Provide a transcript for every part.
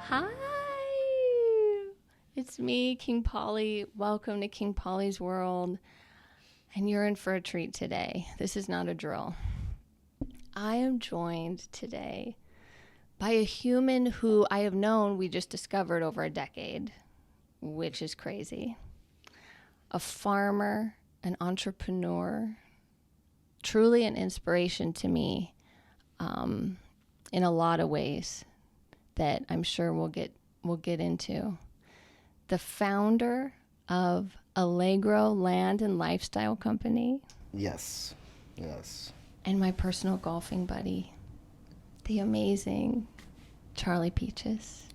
Hi, it's me, King Polly. Welcome to King Pollys World. And you're in for a treat today. This is not a drill. I am joined today by a human who I have known, we just discovered, over a decade, which is crazy. A farmer, an entrepreneur, truly an inspiration to me in a lot of ways that I'm sure we'll get into. The founder of Allegro Land and Lifestyle Company. Yes. And my personal golfing buddy, the amazing Charlie Peaches.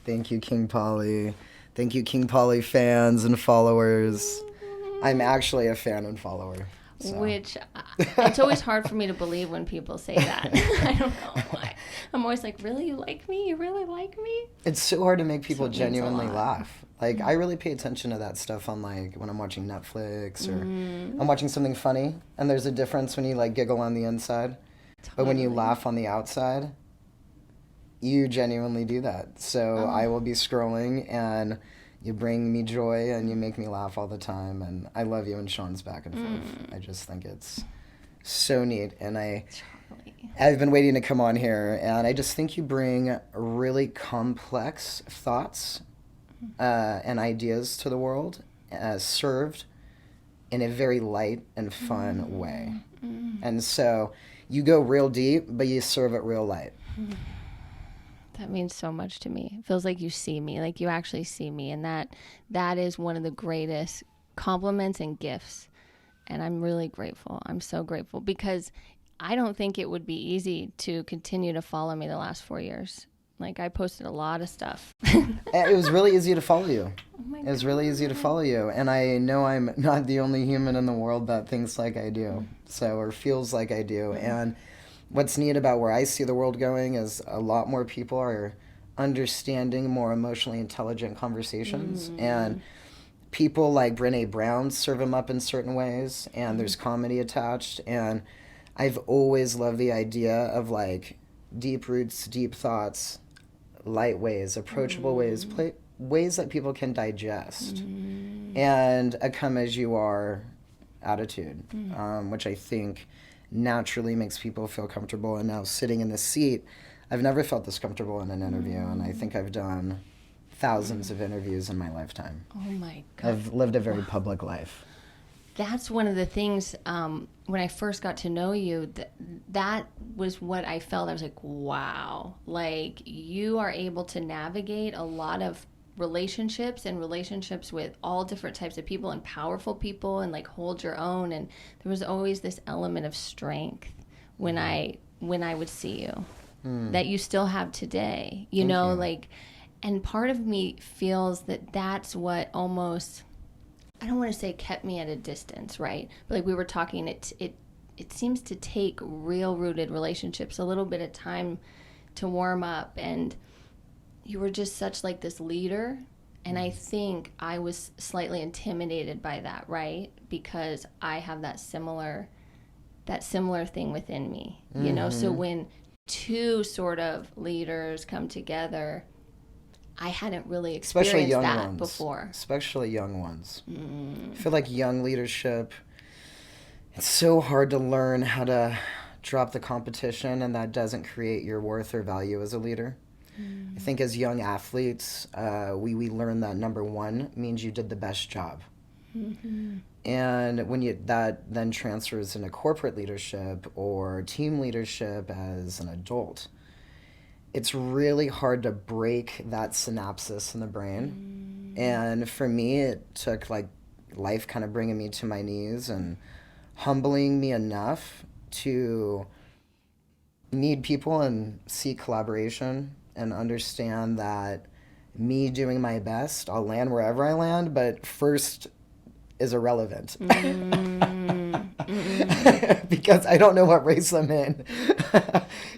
Thank you, King Polly. Thank you, King Polly fans and followers. I'm actually a fan and follower. So. Which, it's always hard for me to believe when people say that. I don't know why. I'm always like, really? You like me? You really like me? It's so hard to make people genuinely laugh. Like, I really pay attention to that stuff on, like, when I'm watching Netflix or I'm watching something funny. And there's a difference when you, like, giggle on the inside. Totally. But when you laugh on the outside, you genuinely do that. So I will be scrolling and you bring me joy and you make me laugh all the time. And I love you and Sean's back and forth. I just think it's so neat. And I've been waiting to come on here. And I just think you bring really complex thoughts and ideas to the world, served in a very light and fun way. And so you go real deep, but you serve it real light. That means so much to me. It feels like you see me, like you actually see me. And that is one of the greatest compliments and gifts. And I'm really grateful. I'm so grateful because I don't think it would be easy to continue to follow me the last 4 years. Like, I posted a lot of stuff. It was really easy to follow you. Oh my God. It was really easy to follow you. And I know I'm not the only human in the world that thinks like I do. Or feels like I do. And what's neat about where I see the world going is a lot more people are understanding more emotionally intelligent conversations. And people like Brené Brown serve them up in certain ways. And there's comedy attached. And I've always loved the idea of, like, deep roots, deep thoughts, light ways, approachable ways, ways that people can digest, and a come as you are attitude, which I think naturally makes people feel comfortable. And now sitting in this seat, I've never felt this comfortable in an interview, and I think I've done thousands of interviews in my lifetime. Oh my God. I've lived a very public life. That's one of the things, when I first got to know you, that was what I felt. I was like, wow, like, you are able to navigate a lot of relationships and relationships with all different types of people and powerful people and, like, hold your own. And there was always this element of strength when I would see you that you still have today, you know, like, and part of me feels that that's what almost, I don't want to say kept me at a distance, right? But like we were talking, it seems to take real rooted relationships a little bit of time to warm up. And you were just such like this leader. And I think I was slightly intimidated by that, right? Because I have that similar thing within me, you know? So when two sort of leaders come together, I hadn't really experienced that before. Especially young ones. I feel like young leadership, it's so hard to learn how to drop the competition, and that doesn't create your worth or value as a leader. I think as young athletes, we learn that number one means you did the best job. And when that then transfers into corporate leadership or team leadership as an adult, it's really hard to break that synapses in the brain. And for me, it took, like, life kind of bringing me to my knees and humbling me enough to need people and seek collaboration and understand that me doing my best, I'll land wherever I land, but first is irrelevant. Because I don't know what race I'm in.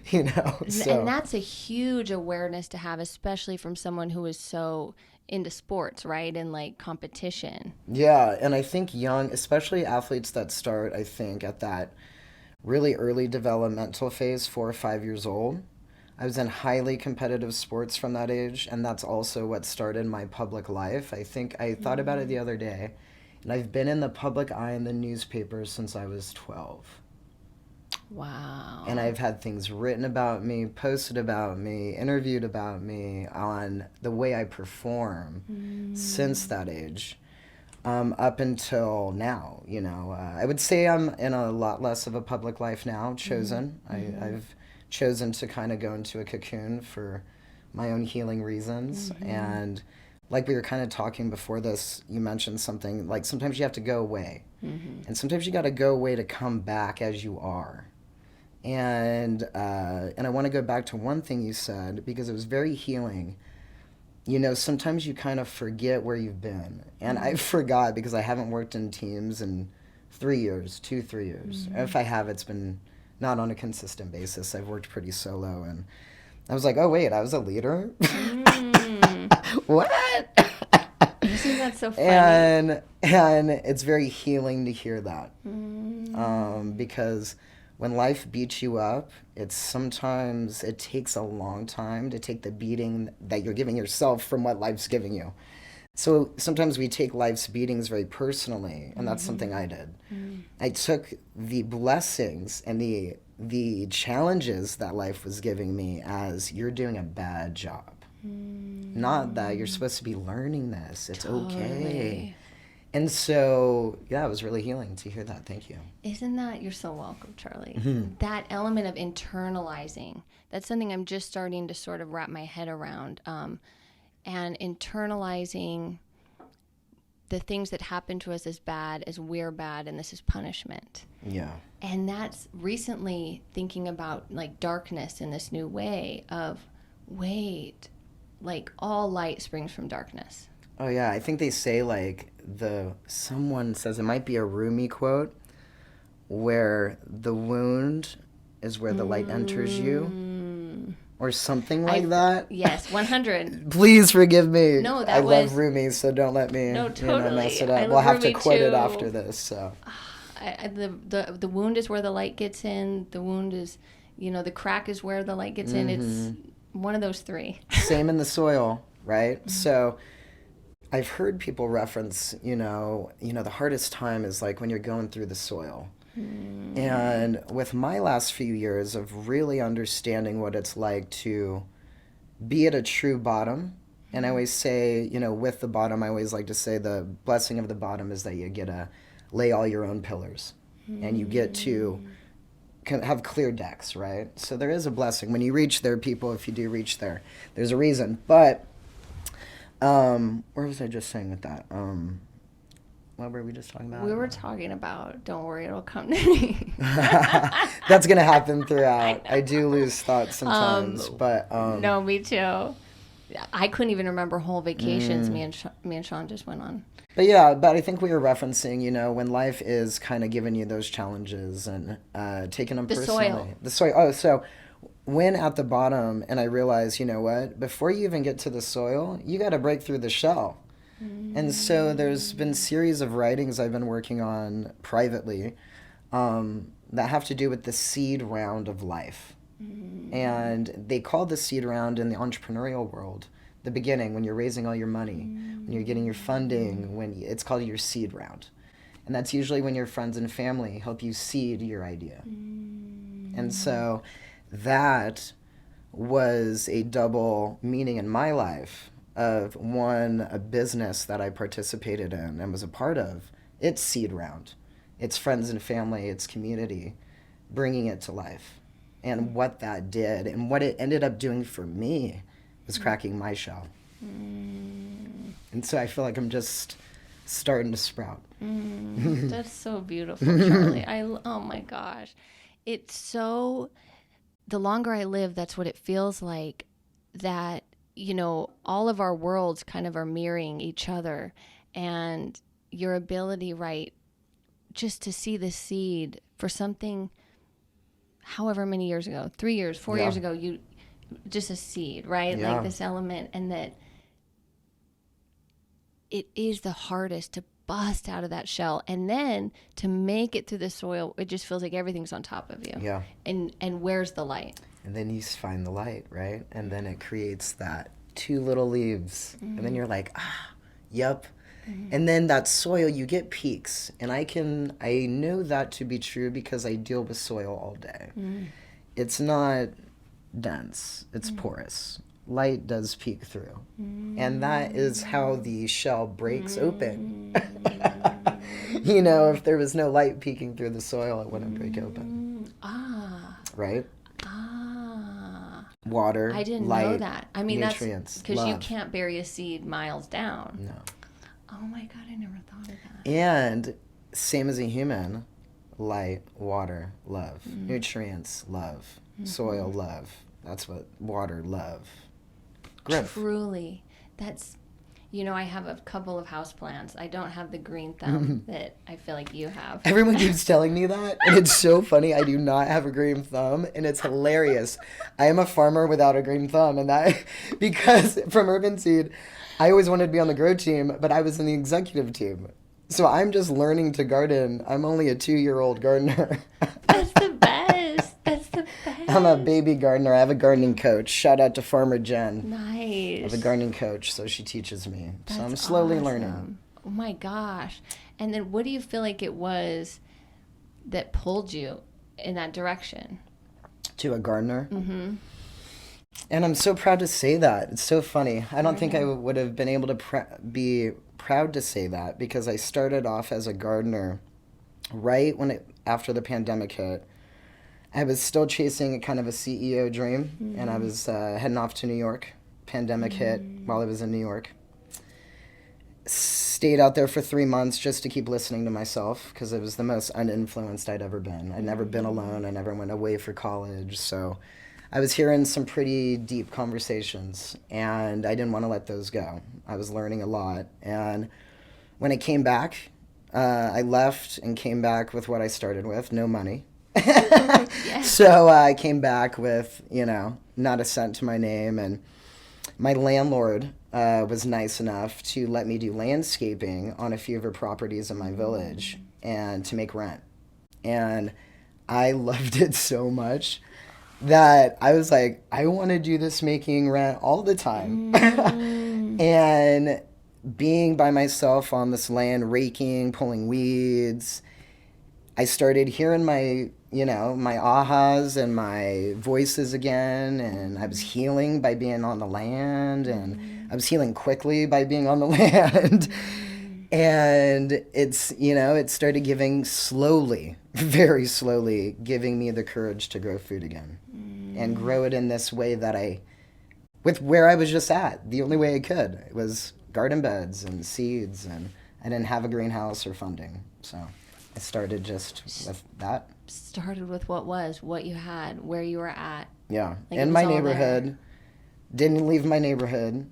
You know, so. And that's a huge awareness to have, especially from someone who is so into sports, right? And like competition. Yeah. And I think young, especially athletes that start, I think, at that really early developmental phase, 4 or 5 years old, I was in highly competitive sports from that age, and that's also what started my public life. I think I thought about it the other day, and I've been in the public eye in the newspapers since I was 12. Wow. And I've had things written about me, posted about me, interviewed about me on the way I perform since that age, up until now. You know, I would say I'm in a lot less of a public life now, chosen. I've chosen to kind of go into a cocoon for my own healing reasons. And like we were kind of talking before this, you mentioned something like sometimes you have to go away. And sometimes you got to go away to come back as you are. And I want to go back to one thing you said because it was very healing. You know, sometimes you kind of forget where you've been. And I forgot because I haven't worked in teams in 3 years, 3 years. If I have, it's been not on a consistent basis. I've worked pretty solo. And I was like, oh, wait, I was a leader? What? Isn't that so funny? And it's very healing to hear that. Because when life beats you up, it takes a long time to take the beating that you're giving yourself from what life's giving you. So sometimes we take life's beatings very personally, and that's something I did. I took the blessings and the challenges that life was giving me as you're doing a bad job. Not that you're supposed to be learning this. It's okay. And so, yeah, it was really healing to hear that. Thank you. Isn't that, you're so welcome, Charlie. That element of internalizing, that's something I'm just starting to sort of wrap my head around. And internalizing the things that happen to us as bad, as we're bad, and this is punishment. Yeah. And that's recently thinking about like darkness in this new way of, wait, like all light springs from darkness. Oh yeah, I think they say like someone says, it might be a Rumi quote, where the wound is where the light enters you, or something like that. Yes, 100. Please forgive me. No, I love Rumi, so don't let me totally. Mess it I up. love We'll have Rumi to quote it too. after this. So the wound is where the light gets in. The wound is, the crack is where the light gets in. It's one of those three. Same in the soil, right? So I've heard people reference, the hardest time is like when you're going through the soil. And with my last few years of really understanding what it's like to be at a true bottom, and I always say, with the bottom, I always like to say the blessing of the bottom is that you get to lay all your own pillars and you get to have clear decks, right? So there is a blessing. When you reach there, people, if you do reach there, there's a reason. But where was I just saying with that? What were we just talking about? We were talking about, don't worry, it'll come to me. That's going to happen throughout. I do lose thoughts sometimes, but... No, me too. I couldn't even remember whole vacations me and Sean just went on. But yeah, I think we were referencing, when life is kind of giving you those challenges and taking them personally. The soil. Oh, so when at the bottom, and I realized, what? Before you even get to the soil, you got to break through the shell. And so there's been series of writings I've been working on privately that have to do with the seed round of life. And they call the seed round in the entrepreneurial world the beginning, when you're raising all your money, when you're getting your funding, it's called your seed round. And that's usually when your friends and family help you seed your idea. And so that was a double meaning in my life of, one, a business that I participated in and was a part of. It's seed round. It's friends and family, it's community, bringing it to life. And what that did and what it ended up doing for me was cracking my shell. And so I feel like I'm just starting to sprout. That's so beautiful, Charlie. Oh my gosh. It's so, the longer I live, that's what it feels like, that all of our worlds kind of are mirroring each other, and your ability, right, just to see the seed for something, however many years ago, 3 years, 4 years ago, just a seed, right? Yeah. Like this element, and that it is the hardest to bust out of that shell. And then to make it through the soil, it just feels like everything's on top of you. Yeah. And where's the light? And then you find the light, right? And then it creates that 2 little leaves. And then you're like, yep. And then that soil, you get peaks. And I know that to be true because I deal with soil all day. It's not dense, it's porous. Light does peek through. And that is how the shell breaks open. You know, if there was no light peeking through the soil, it wouldn't break open. Right? Water, I didn't light, know that. I mean, nutrients, that's because you love. can't bury a seed miles down. No. Oh my God, I never thought of that. And same as a human, light, water, love. Nutrients, love. Soil, love. That's what water, love. Growth. Truly. That's, you know, I have a couple of houseplants. I don't have the green thumb that I feel like you have. Everyone keeps telling me that, and it's so funny. I do not have a green thumb, and it's hilarious. I am a farmer without a green thumb, and that because from Urban Seed, I always wanted to be on the grow team, but I was in the executive team. So I'm just learning to garden. I'm only a 2-year-old gardener. That's the best. That's the best. I'm a baby gardener. I have a gardening coach. Shout out to Farmer Jen. Nice. I have a gardening coach, so she teaches me. That's so I'm slowly awesome. learning. Oh my gosh. And then what do you feel like it was that pulled you in that direction? To a gardener? And I'm so proud to say that. It's so funny. I don't think I would have been able to be proud to say that because I started off as a gardener right when after the pandemic hit. I was still chasing a kind of a CEO dream, and I was heading off to New York. Pandemic hit while I was in New York. Stayed out there for 3 months just to keep listening to myself because it was the most uninfluenced I'd ever been. I'd never been alone. I never went away for college, so I was hearing some pretty deep conversations, and I didn't want to let those go. I was learning a lot, and when I came back, I left and came back with what I started with, no money. So I came back with, you know, not a cent to my name, and my landlord was nice enough to let me do landscaping on a few of her properties in my village and to make rent. And I loved it so much that I was like, I want to do this making rent all the time. And being by myself on this land, raking, pulling weeds, I started hearing my, you know, my ahas and my voices again, and I was healing by being on the land, and I was healing quickly by being on the land. And it's, you know, it started giving slowly, very slowly, giving me the courage to grow food again and grow it in this way that with where I was just at. The only way I could. It was garden beds and seeds, and I didn't have a greenhouse or funding. So I started just with that. Started with what you had, where you were at. Yeah, Like in my neighborhood. Didn't leave my neighborhood.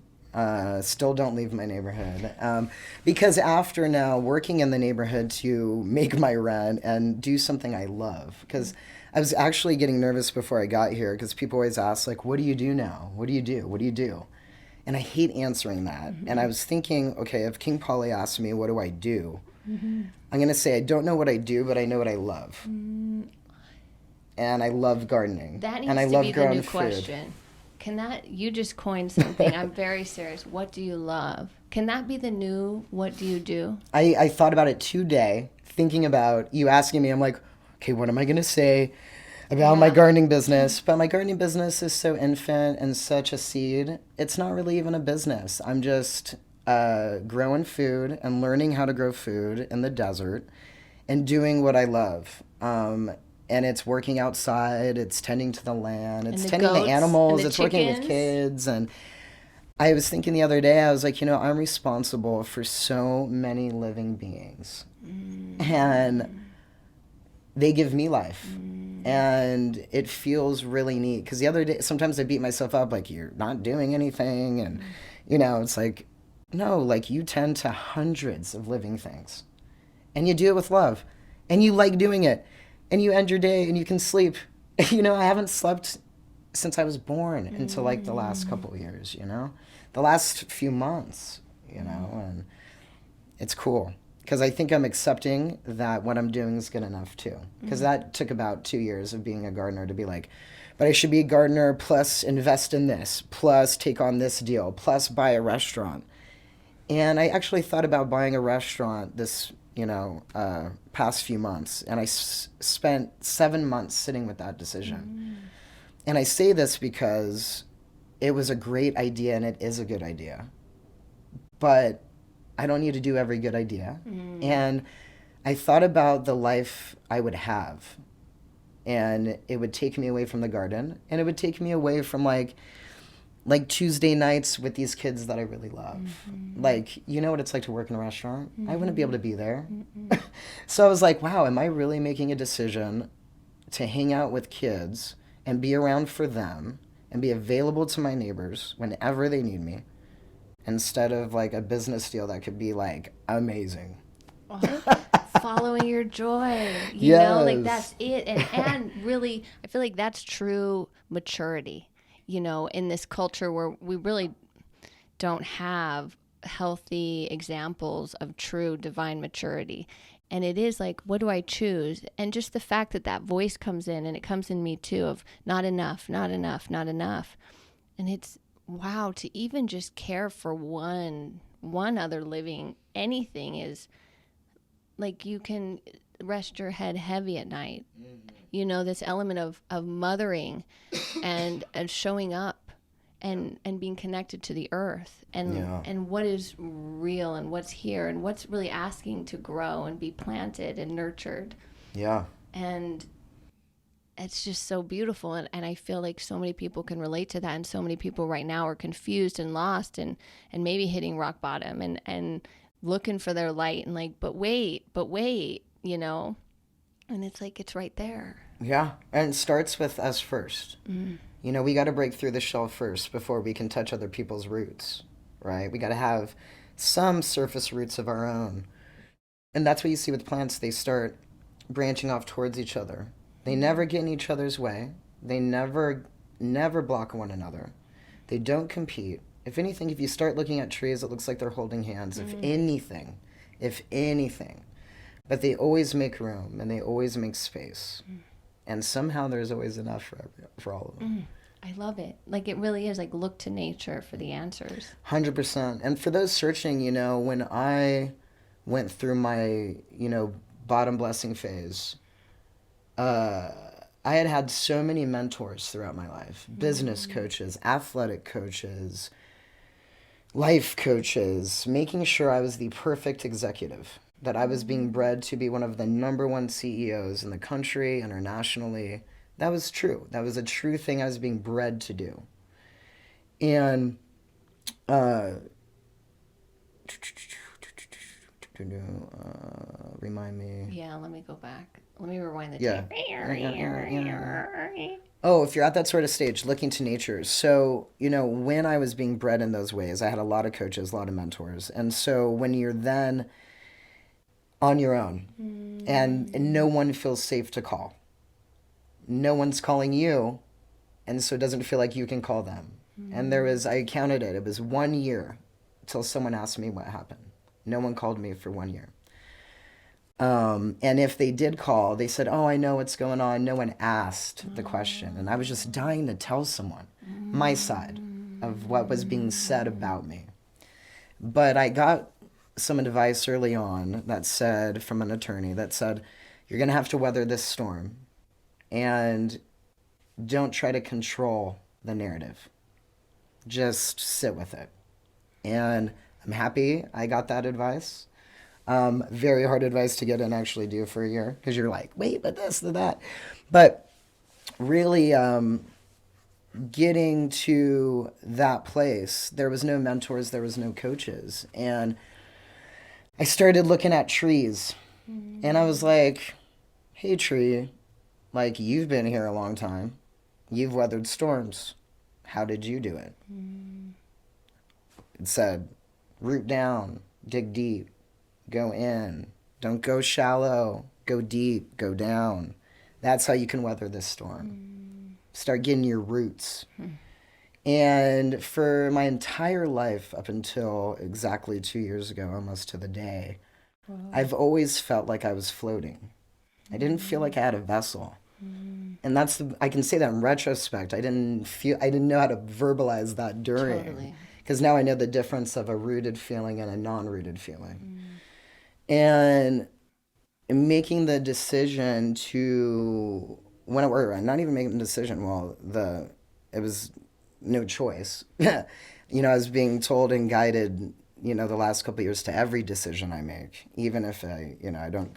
Still don't leave my neighborhood. Because after now working in the neighborhood to make my rent and do something I love, because I was actually getting nervous before I got here because people always ask, like, what do you do now? What do you do? What do you do? And I hate answering that. And I was thinking, okay, if King Polly asked me, what do I do? I'm going to say, I don't know what I do, but I know what I love. And I love gardening. That needs and I to love be the growing new food. question. Can that, you just coined something. I'm very serious. What do you love? Can that be the new, what do you do? I thought about it today, thinking about you asking me. I'm like, okay, what am I going to say about my gardening business? But my gardening business is so infant and such a seed. It's not really even a business. I'm just growing food and learning how to grow food in the desert and doing what I love. And it's working outside, it's tending to the land, it's tending to animals, it's working with kids. And I was thinking the other day, I was like, you know, I'm responsible for so many living beings. And they give me life. And it feels really neat. Because the other day, sometimes I beat myself up, like, you're not doing anything. And, you know, it's like, no, like, you tend to hundreds of living things. And you do it with love. And you like doing it. And you end your day and you can sleep. You know, I haven't slept since I was born until like the last couple of years, you know? The last few months, you know? And it's cool. Because I think I'm accepting that what I'm doing is good enough too. Because that took about 2 years of being a gardener to be like, but I should be a gardener plus invest in this, plus take on this deal, plus buy a restaurant. And I actually thought about buying a restaurant this, past few months. And I spent 7 months sitting with that decision. And I say this because it was a great idea and it is a good idea. But I don't need to do every good idea. And I thought about the life I would have. And it would take me away from the garden. And it would take me away from like Tuesday nights with these kids that I really love. Like, you know what it's like to work in a restaurant? I wouldn't be able to be there. So I was like, wow, am I really making a decision to hang out with kids and be around for them and be available to my neighbors whenever they need me, instead of like a business deal that could be like amazing. Following your joy, you know, like that's it. And really, I feel like that's true maturity, in this culture where we really don't have healthy examples of true divine maturity. And it is like, what do I choose? And just the fact that that voice comes in, and it comes in me too, of not enough, not enough, not enough. And it's, wow, to even just care for one other living anything is like, you can rest your head heavy at night. This element of mothering and showing up and being connected to the earth and what is real and what's here and what's really asking to grow and be planted and nurtured. Yeah. And it's just so beautiful. And I feel like so many people can relate to that. And so many people right now are confused and lost and maybe hitting rock bottom and looking for their light and like, but wait, and it's like, it's right there. Yeah. And it starts with us first. We got to break through the shell first before we can touch other people's roots, right? We got to have some surface roots of our own. And that's what you see with plants. They start branching off towards each other. They never get in each other's way. They never block one another. They don't compete. If anything, if you start looking at trees, it looks like they're holding hands. If anything. But they always make room and they always make space. And somehow there's always enough for all of them. I love it. Like, it really is like, look to nature for the answers. 100%. And for those searching, when I went through my, bottom blessing phase, I had so many mentors throughout my life. Business coaches, athletic coaches, life coaches, making sure I was the perfect executive, that I was being bred to be one of the #1 CEOs in the country, internationally. That was true. That was a true thing I was being bred to do. And remind me. Yeah, let me go back. Let me rewind the tape. Oh, if you're at that sort of stage, looking to nature. So, when I was being bred in those ways, I had a lot of coaches, a lot of mentors. And so when you're then on your own and no one feels safe to call, no one's calling you, and so it doesn't feel like you can call them. And I counted it was 1 year till someone asked me what happened. No one called me for 1 year. And if they did call, they said, oh, I know what's going on. No one asked the question. And I was just dying to tell someone my side of what was being said about me. But I got some advice early on that said, from an attorney, that said, you're going to have to weather this storm and don't try to control the narrative. Just sit with it. And I'm happy I got that advice. Very hard advice to get and actually do for a year, because you're like, wait, but this, but that. But really getting to that place, there was no mentors, there was no coaches. And I started looking at trees, and I was like, hey, tree, like, you've been here a long time. You've weathered storms. How did you do it? It said, root down, dig deep, go in. Don't go shallow. Go deep, go down. That's how you can weather this storm. Start getting your roots. And for my entire life, up until exactly 2 years ago, almost to the day, I've always felt like I was floating. I didn't feel like I had a vessel. And I can say that in retrospect. I didn't know how to verbalize that during. Totally. Because now I know the difference of a rooted feeling and a non-rooted feeling. And making the decision to, or not even making the decision, it was no choice. I was being told and guided, the last couple of years to every decision I make, even if I don't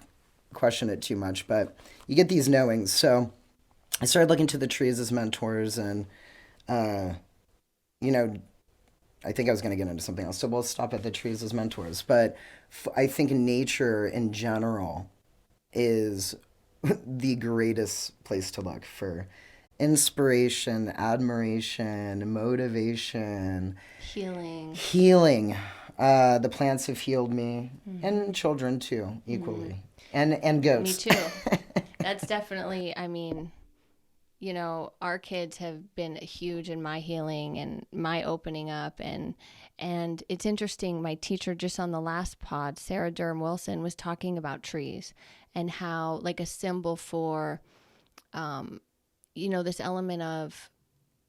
question it too much, but you get these knowings. So I started looking to the trees as mentors, and you know, I think I was going to get into something else. So we'll stop at the trees as mentors. But I think nature in general is the greatest place to look for inspiration, admiration, motivation, healing. The plants have healed me, and children too, equally, and Me goats. too. That's definitely, I mean, our kids have been huge in my healing and my opening up, and it's interesting. My teacher just on the last pod, Sarah Durham Wilson, was talking about trees and how like a symbol for, this element of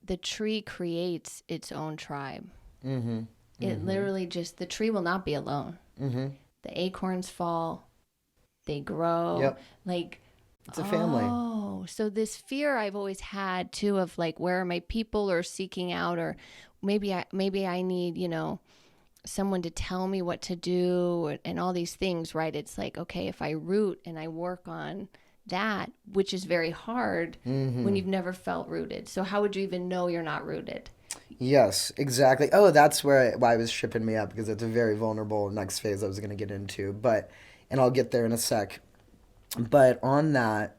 the tree creates its own tribe. Mm-hmm. It literally the tree will not be alone. Mm-hmm. The acorns fall, they grow. Yep. Like, it's a family. Oh, so this fear I've always had too of like, where are my people, or seeking out, or maybe I need, someone to tell me what to do, and all these things, right? It's like, okay, if I root and I work on that, which is very hard when you've never felt rooted. So how would you even know you're not rooted? Yes, exactly. Oh, that's why I was tripping me up, because it's a very vulnerable next phase I was going to get into, and I'll get there in a sec. But on that,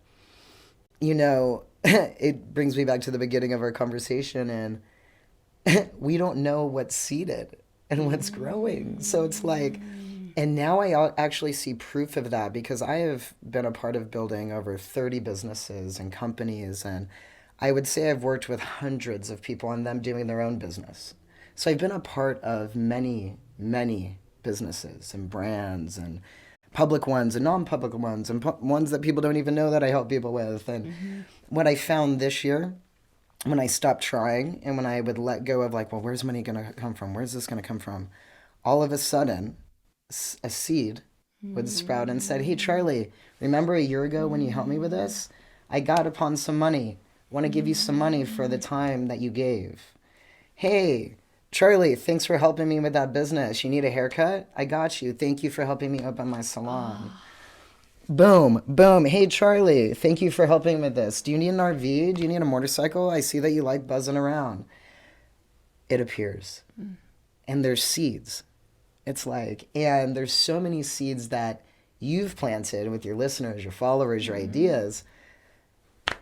it brings me back to the beginning of our conversation, and we don't know what's seeded and what's growing. So it's like, and now I actually see proof of that, because I have been a part of building over 30 businesses and companies, and I would say I've worked with hundreds of people and them doing their own business. So I've been a part of many, many businesses and brands, and public ones and non-public ones, and ones that people don't even know that I help people with. And what I found this year, when I stopped trying and when I would let go of like, well, where's money going to come from? Where's this going to come from? All of a sudden, a seed would sprout and said, hey, Charlie, remember a year ago when you helped me with this? I got upon some money. Want to give you some money for the time that you gave. Hey, Charlie, thanks for helping me with that business. You need a haircut? I got you. Thank you for helping me open my salon. Boom, boom. Hey, Charlie, thank you for helping with this. Do you need an RV? Do you need a motorcycle? I see that you like buzzing around. It appears. And there's seeds. It's like, and there's so many seeds that you've planted with your listeners, your followers, your ideas.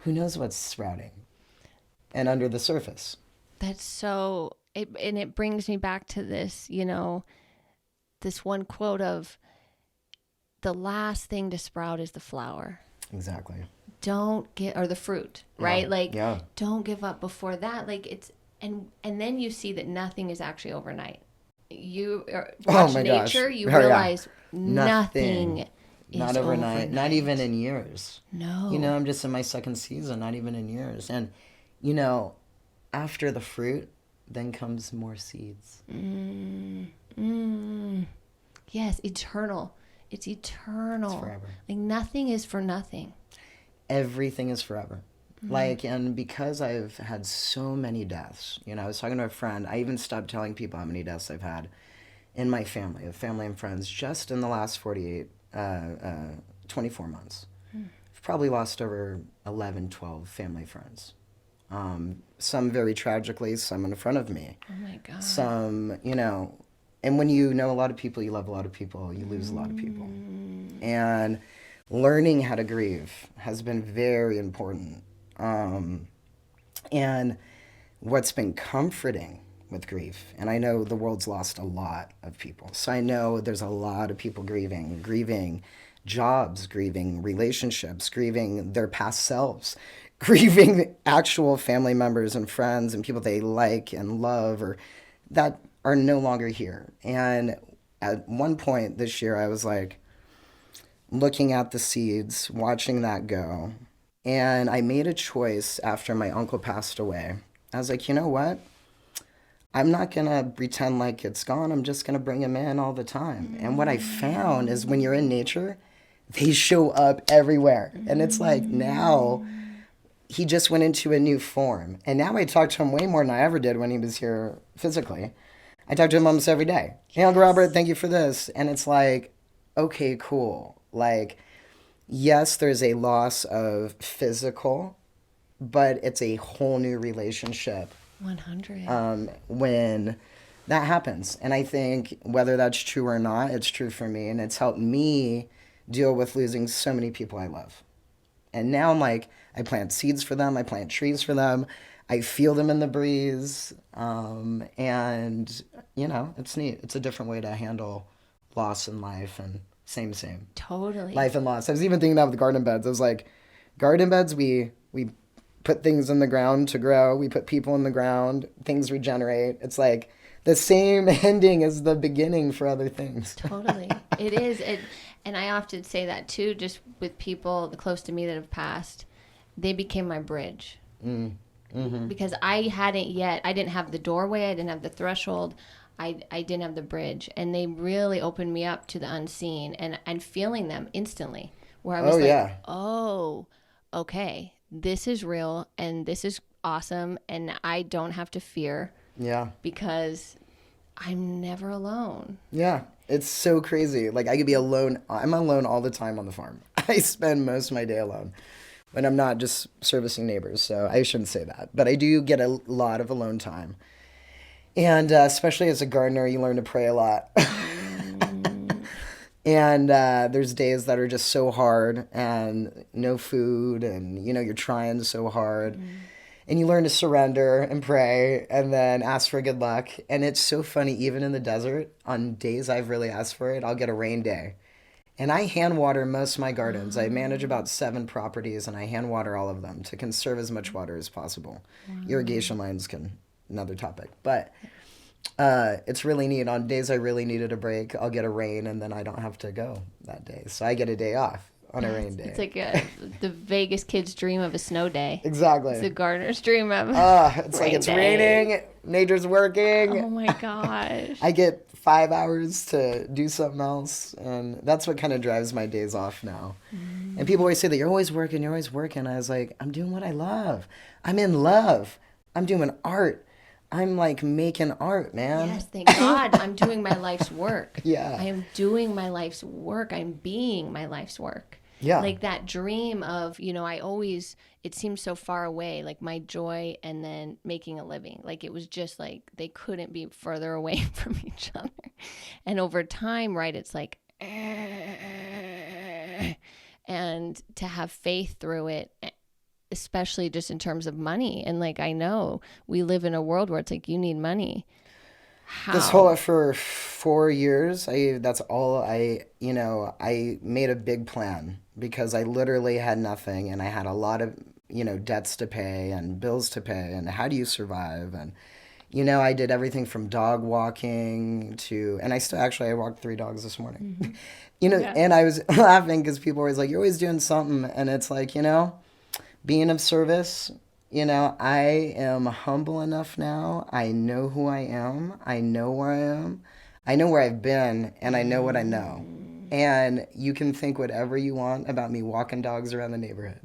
Who knows what's sprouting and under the surface? That's so, it brings me back to this, this one quote of, the last thing to sprout is the flower. Exactly. Or the fruit, right? Yeah. Like, yeah. Don't give up before that. Like and then you see that nothing is actually overnight. You watch nature, you realize nothing not overnight, not even in years. No. I'm just in my second season, not even in years. And, after the fruit, then comes more seeds. Yes, eternal. It's eternal. It's forever. Like nothing is for nothing. Everything is forever. And because I've had so many deaths, I was talking to a friend, I even stopped telling people how many deaths I've had in my family, and friends, just in the last 24 months. I've probably lost over 11, 12 family friends. Some very tragically, some in front of me. Oh my God. Some, and when you know a lot of people, you love a lot of people, you lose a lot of people. And learning how to grieve has been very important. And what's been comforting with grief, and I know the world's lost a lot of people, so I know there's a lot of people grieving jobs, grieving relationships, grieving their past selves, grieving actual family members and friends and people they like and love, or that are no longer here. And at one point this year, I was like, looking at the seeds, watching that go. And I made a choice after my uncle passed away. I was like, you know what? I'm not going to pretend like it's gone. I'm just going to bring him in all the time. And what I found is when you're in nature, they show up everywhere. And it's like now he just went into a new form. And now I talk to him way more than I ever did when he was here physically. I talk to him almost every day. Hey, Uncle Robert, thank you for this. And it's like, okay, cool. Like, yes, there's a loss of physical, but it's a whole new relationship 100. when that happens. And I think whether that's true or not, it's true for me. And it's helped me deal with losing so many people I love. And now I'm like, I plant seeds for them. I plant trees for them. I feel them in the breeze. And, you know, it's neat. It's a different way to handle loss in life and same. Totally. Life and loss. I was even thinking that with garden beds. I was like, garden beds, we put things in the ground to grow. We put people in the ground. Things regenerate. It's like the same ending as the beginning for other things. Totally. It is. And I often say that too, just with people close to me that have passed. They became my bridge. Because I didn't have the doorway. I didn't have the threshold. I didn't have the bridge. And they really opened me up to the unseen and feeling them instantly. Where I was oh, okay, this is real and this is awesome. And I don't have to fear. Yeah. Because I'm never alone. Yeah. It's so crazy. Like I could be alone. I'm alone all the time on the farm. I spend most of my day alone when I'm not just servicing neighbors. So I shouldn't say that. But I do get a lot of alone time. And especially as a gardener, you learn to pray a lot. And there's days that are just so hard and no food and, you know, you're trying so hard. And you learn to surrender and pray and then ask for good luck. And it's so funny, even in the desert, on days I've really asked for it, I'll get a rain day. And I hand water most of my gardens. I manage about 7 properties and I hand water all of them to conserve as much water as possible. Irrigation lines another topic. But it's really neat. On days I really needed a break, I'll get a rain and then I don't have to go that day. So I get a day off on a rain day. It's like the Vegas kids' dream of a snow day. Exactly. It's the gardener's dream of it's like it's raining, nature's working. Oh my gosh. I get 5 hours to do something else, and that's what kind of drives my days off now. And people always say that you're always working. I was like, I'm doing what I love. I'm in love. I'm doing art. I'm like making art, man. Yes, thank God. I'm doing my life's work. Yeah. I am doing my life's work. I'm being my life's work. Yeah. Like that dream of, you know, it seems so far away, like my joy and then making a living. Like it was just like they couldn't be further away from each other. And over time, right, it's like, and to have faith through it, especially just in terms of money. And like, I know we live in a world where it's like, you need money. How? This whole, for 4 years, I made a big plan because I literally had nothing and I had a lot of, debts to pay and bills to pay and how do you survive? And, I did everything from dog walking to, and I walked 3 dogs this morning, and I was laughing because people were always like, you're always doing something. And it's like, being of service, I am humble enough now. I know who I am. I know where I am. I know where I've been, and I know what I know. And you can think whatever you want about me walking dogs around the neighborhood.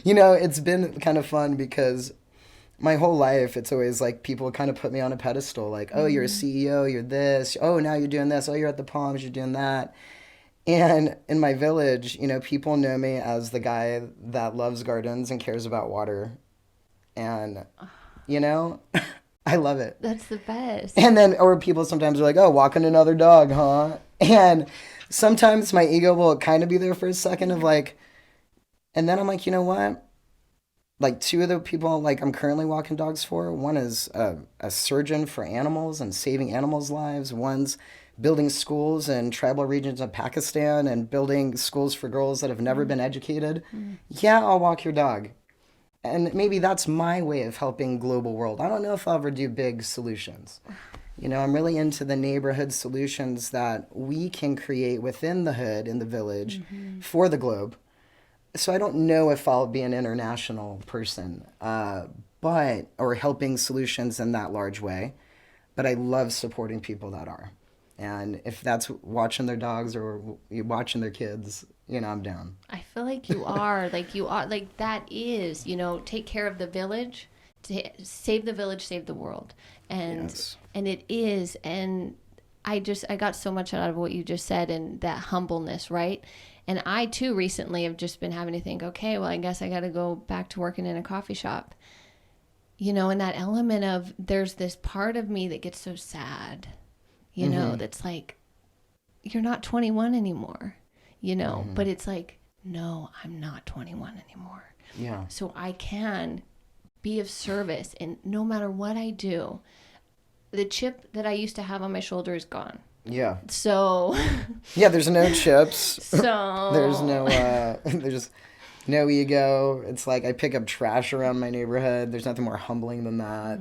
It's been kind of fun because my whole life, it's always like people kind of put me on a pedestal. Like, oh, you're a CEO, you're this. Oh, now you're doing this. Oh, you're at the Palms, you're doing that. And in my village, people know me as the guy that loves gardens and cares about water. And, I love it. That's the best. And then, or people sometimes are like, oh, walking another dog, huh? And sometimes my ego will kind of be there for a second of like, and then I'm like, you know what? Like 2 of the people like I'm currently walking dogs for, one is a surgeon for animals and saving animals' lives. One's building schools in tribal regions of Pakistan and building schools for girls that have never been educated. Yeah, I'll walk your dog. And maybe that's my way of helping global world. I don't know if I'll ever do big solutions. You know, I'm really into the neighborhood solutions that we can create within the hood, in the village, for the globe. So I don't know if I'll be an international person, or helping solutions in that large way. But I love supporting people that are. And if that's watching their dogs or watching their kids, you know, I'm down. I feel like you are, like that is, take care of the village, save the village, save the world. And Yes. and it is, and I got so much out of what you just said and that humbleness, right? And I too recently have just been having to think, okay, well, I guess I got to go back to working in a coffee shop. And that element of there's this part of me that gets so sad, that's like, you're not 21 anymore, but it's like, no, I'm not 21 anymore. Yeah. So I can be of service, and no matter what I do, the chip that I used to have on my shoulder is gone. Yeah. So Yeah, there's no chips. So There's no ego. It's like I pick up trash around my neighborhood. There's nothing more humbling than that.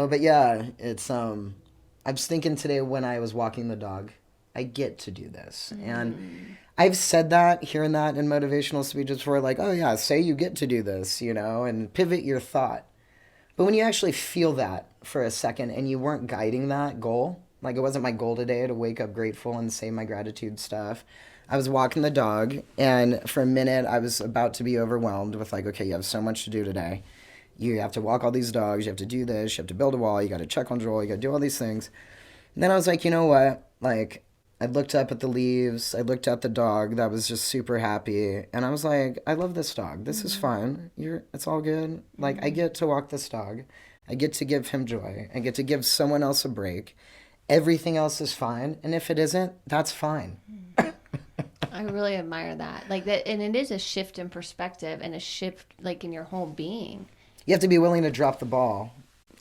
But yeah, it's I was thinking today when I was walking the dog, I get to do this. And I've said that, hearing that in motivational speeches before, like, oh yeah, say you get to do this, and pivot your thought. But when you actually feel that for a second and you weren't guiding that goal, like it wasn't my goal today to wake up grateful and say my gratitude stuff. I was walking the dog, and for a minute I was about to be overwhelmed with like, okay, you have so much to do today. You have to walk all these dogs, you have to do this, you have to build a wall, you got to check on Joel, you got to do all these things. And then I was like, you know what? Like, I looked up at the leaves, I looked at the dog that was just super happy, and I was like, I love this dog. This is fine. It's all good. Like, I get to walk this dog. I get to give him joy. I get to give someone else a break. Everything else is fine, and if it isn't, that's fine. I really admire that. Like that, and it is a shift in perspective and a shift like in your whole being. You have to be willing to drop the ball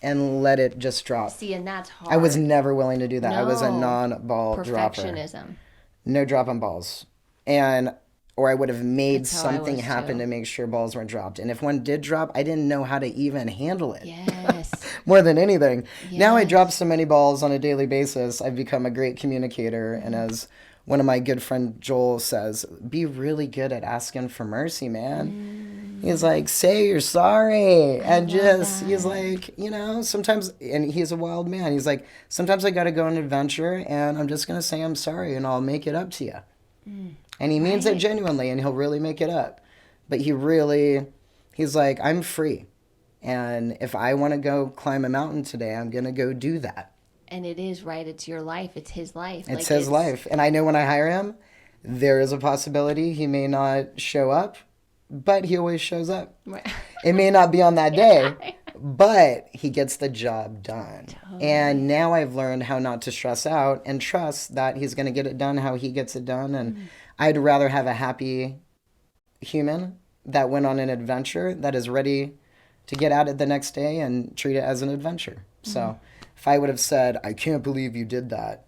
and let it just drop. See, and that's hard. I was never willing to do that. I was a No. non-ball dropper. Perfectionism. No dropping balls. Or I would have made That's how I something was, happen too. to make sure balls weren't dropped. And if one did drop, I didn't know how to even handle it. Yes. More than anything. Now I Yes. drop so many balls on a daily basis, I've become a great communicator. And as one of my good friend Joel says, be really good at asking for mercy, man. He's like, say you're sorry. And just, he's like, sometimes, and he's a wild man. He's like, sometimes I got to go on an adventure and I'm just going to say I'm sorry and I'll make it up to you. And he means it genuinely, and he'll really make it up. But he's like, I'm free. And if I want to go climb a mountain today, I'm going to go do that. And it is, right? It's your life. It's his life. It's his life. And I know when I hire him, there is a possibility he may not show up, but he always shows up. Right. It may not be on that day, but he gets the job done. Totally. And now I've learned how not to stress out and trust that he's going to get it done how he gets it done. And I'd rather have a happy human that went on an adventure that is ready to get at it the next day and treat it as an adventure. So if I would have said, I can't believe you did that,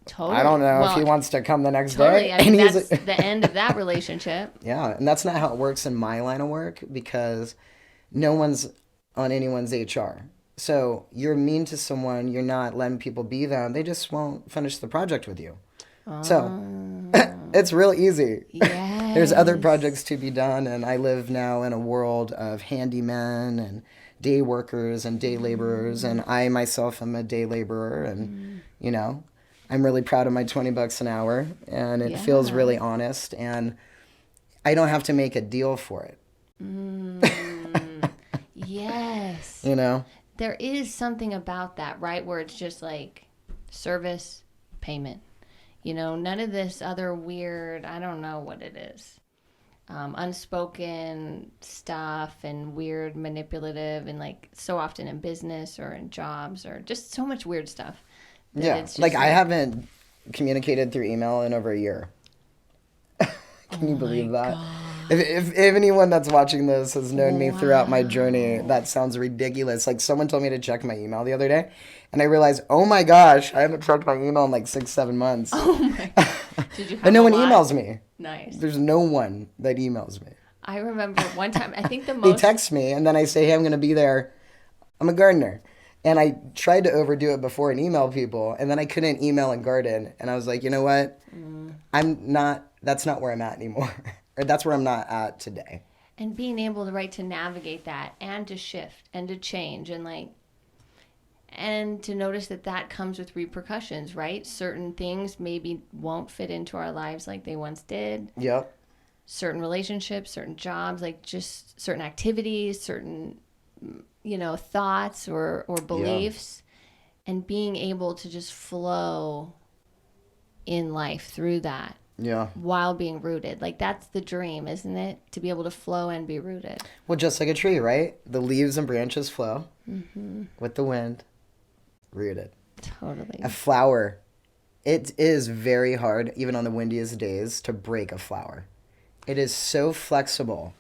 Totally. I don't know if he wants to come the next Totally. day. I mean, that's the end of that relationship. Yeah, and that's not how it works in my line of work, because no one's on anyone's HR. So you're mean to someone, you're not letting people be them, they just won't finish the project with you. So it's real easy. Yes. There's other projects to be done, and I live now in a world of handymen and day workers and day laborers, and I myself am a day laborer, and I'm really proud of my $20 an hour, and it feels really honest, and I don't have to make a deal for it. Yes. There is something about that, right? Where it's just like service, payment. None of this other weird, I don't know what it is. Unspoken stuff and weird manipulative, and like so often in business or in jobs or just so much weird stuff. Yeah, like I haven't communicated through email in over a year. Can you believe that? If anyone that's watching this has known me throughout my journey, that sounds ridiculous. Like someone told me to check my email the other day, and I realized, oh my gosh, I haven't checked my email in like 6-7 months. Oh my God. Did you have But no a one lot? emails me. Nice. There's no one that emails me. I remember one time, I think the They most... text me, and then I say, hey, I'm going to be there. I'm a gardener. And I tried to overdo it before and email people, and then I couldn't email and garden. And I was like, you know what? That's not where I'm at anymore. Or that's where I'm not at today. And being able to to navigate that and to shift and to change and and to notice that comes with repercussions, right? Certain things maybe won't fit into our lives like they once did. Yep. Certain relationships, certain jobs, like just certain activities, certain thoughts or beliefs, and being able to just flow in life through that. Yeah. While being rooted. Like that's the dream, isn't it? To be able to flow and be rooted. Well, just like a tree, right? The leaves and branches flow with the wind, rooted. Totally. A flower, it is very hard, even on the windiest days, to break a flower. It is so flexible.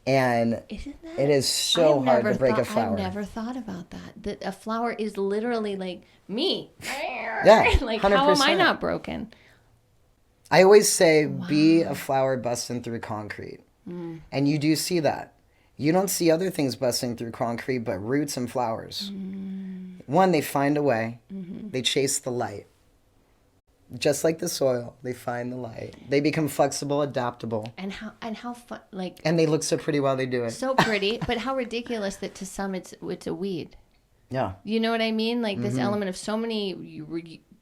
And it is so hard to break a flower. I've never thought about that. That a flower is literally like me. Yeah, like 100%. How am I not broken? I always say, be a flower busting through concrete. And you do see that. You don't see other things busting through concrete, but roots and flowers. One, they find a way. They chase the light. Just like the soil, they find the light. They become flexible, adaptable. And how fun, like. And they look so pretty while they do it. So pretty, but how ridiculous that to some it's a weed. Yeah. You know what I mean? Like this element of so many,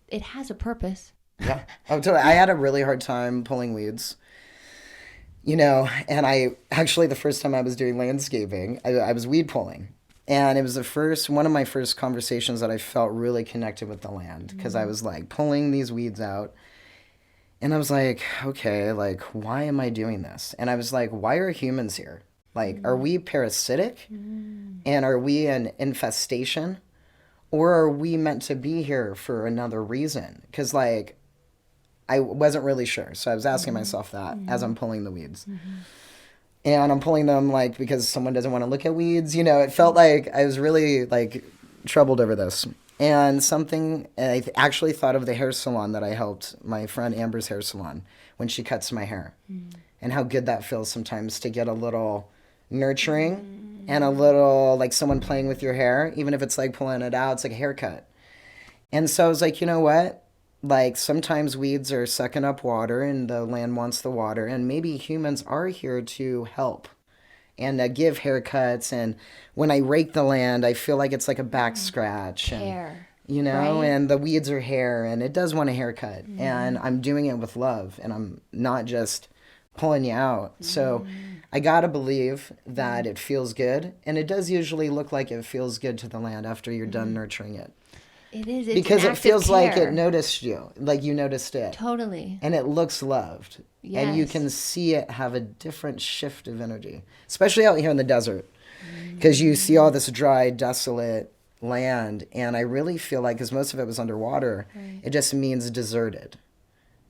it has a purpose. Yeah. Oh, totally. I had a really hard time pulling weeds. And I actually, the first time I was doing landscaping, I was weed pulling. And it was one of my first conversations that I felt really connected with the land, because I was like pulling these weeds out. And I was like, okay, like, why am I doing this? And I was like, why are humans here? Like, are we parasitic? And are we an infestation? Or are we meant to be here for another reason? Because, like, I wasn't really sure. So I was asking myself that as I'm pulling the weeds. And I'm pulling them, like, because someone doesn't want to look at weeds. It felt like I was really, like, troubled over this. And I actually thought of the hair salon that I helped, my friend Amber's hair salon, when she cuts my hair. And how good that feels sometimes to get a little nurturing and a little, like, someone playing with your hair. Even if it's, like, pulling it out, it's like a haircut. And so I was like, you know what? Like, sometimes weeds are sucking up water and the land wants the water. And maybe humans are here to help and give haircuts. And when I rake the land, I feel like it's like a back scratch. Hair. And, right? And the weeds are hair and it does want a haircut. And I'm doing it with love and I'm not just pulling you out. So I got to believe that it feels good. And it does usually look like it feels good to the land after you're done nurturing it. It is. It's because an it feels act of like care. it noticed you, like you noticed it. Totally. And it looks loved. Yes. And you can see it have a different shift of energy, especially out here in the desert. Because you see all this dry, desolate land. And I really feel like, because most of it was underwater, it just means deserted.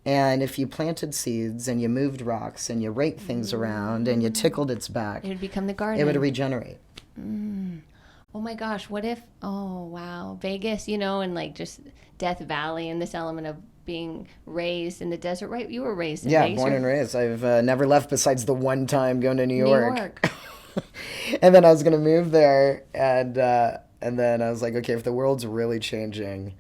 And if you planted seeds and you moved rocks and you raked things around and you tickled its back, it would become the garden. it would regenerate. Oh my gosh, what if, oh wow, Vegas, and like just Death Valley and this element of being raised in the desert, right? You were raised in Vegas. Yeah, born and raised. I've never left besides the one time going to New York. And then I was going to move there. And then I was like, okay, if the world's really changing,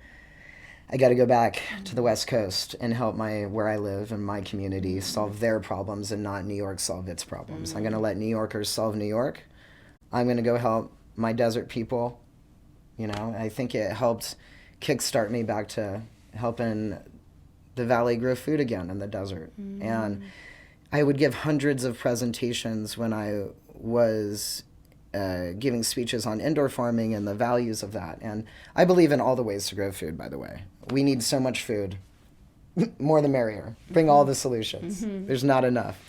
I got to go back to the West Coast and help where I live and my community solve their problems and not New York solve its problems. I'm going to let New Yorkers solve New York. I'm going to go help my desert people. I think it helped kickstart me back to helping the valley grow food again in the desert. And I would give hundreds of presentations when I was giving speeches on indoor farming and the values of that. And I believe in all the ways to grow food, by the way. We need so much food. More the merrier. Bring all the solutions. There's not enough.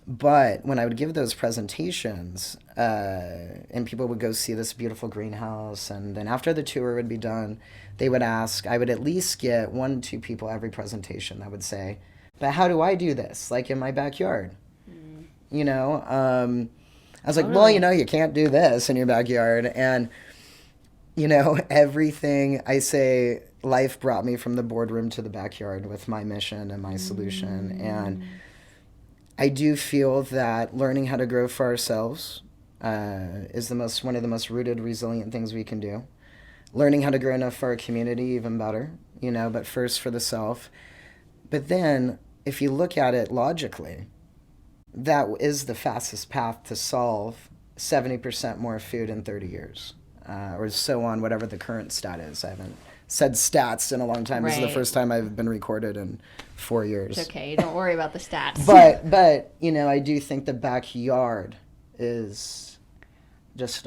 But when I would give those presentations, and people would go see this beautiful greenhouse, and then after the tour would be done, they would ask, I would at least get 1, 2 people every presentation that would say, but how do I do this, like in my backyard? I was like, well, you can't do this in your backyard. And, everything I say, life brought me from the boardroom to the backyard with my mission and my solution. And I do feel that learning how to grow for ourselves, is one of the most rooted, resilient things we can do. Learning how to grow enough for our community, even better, but first for the self. But then, if you look at it logically, that is the fastest path to solve 70% more food in 30 years, or so on, whatever the current stat is. I haven't said stats in a long time. Right. This is the first time I've been recorded in 4 years. It's okay. Don't worry about the stats. But I do think the backyard is just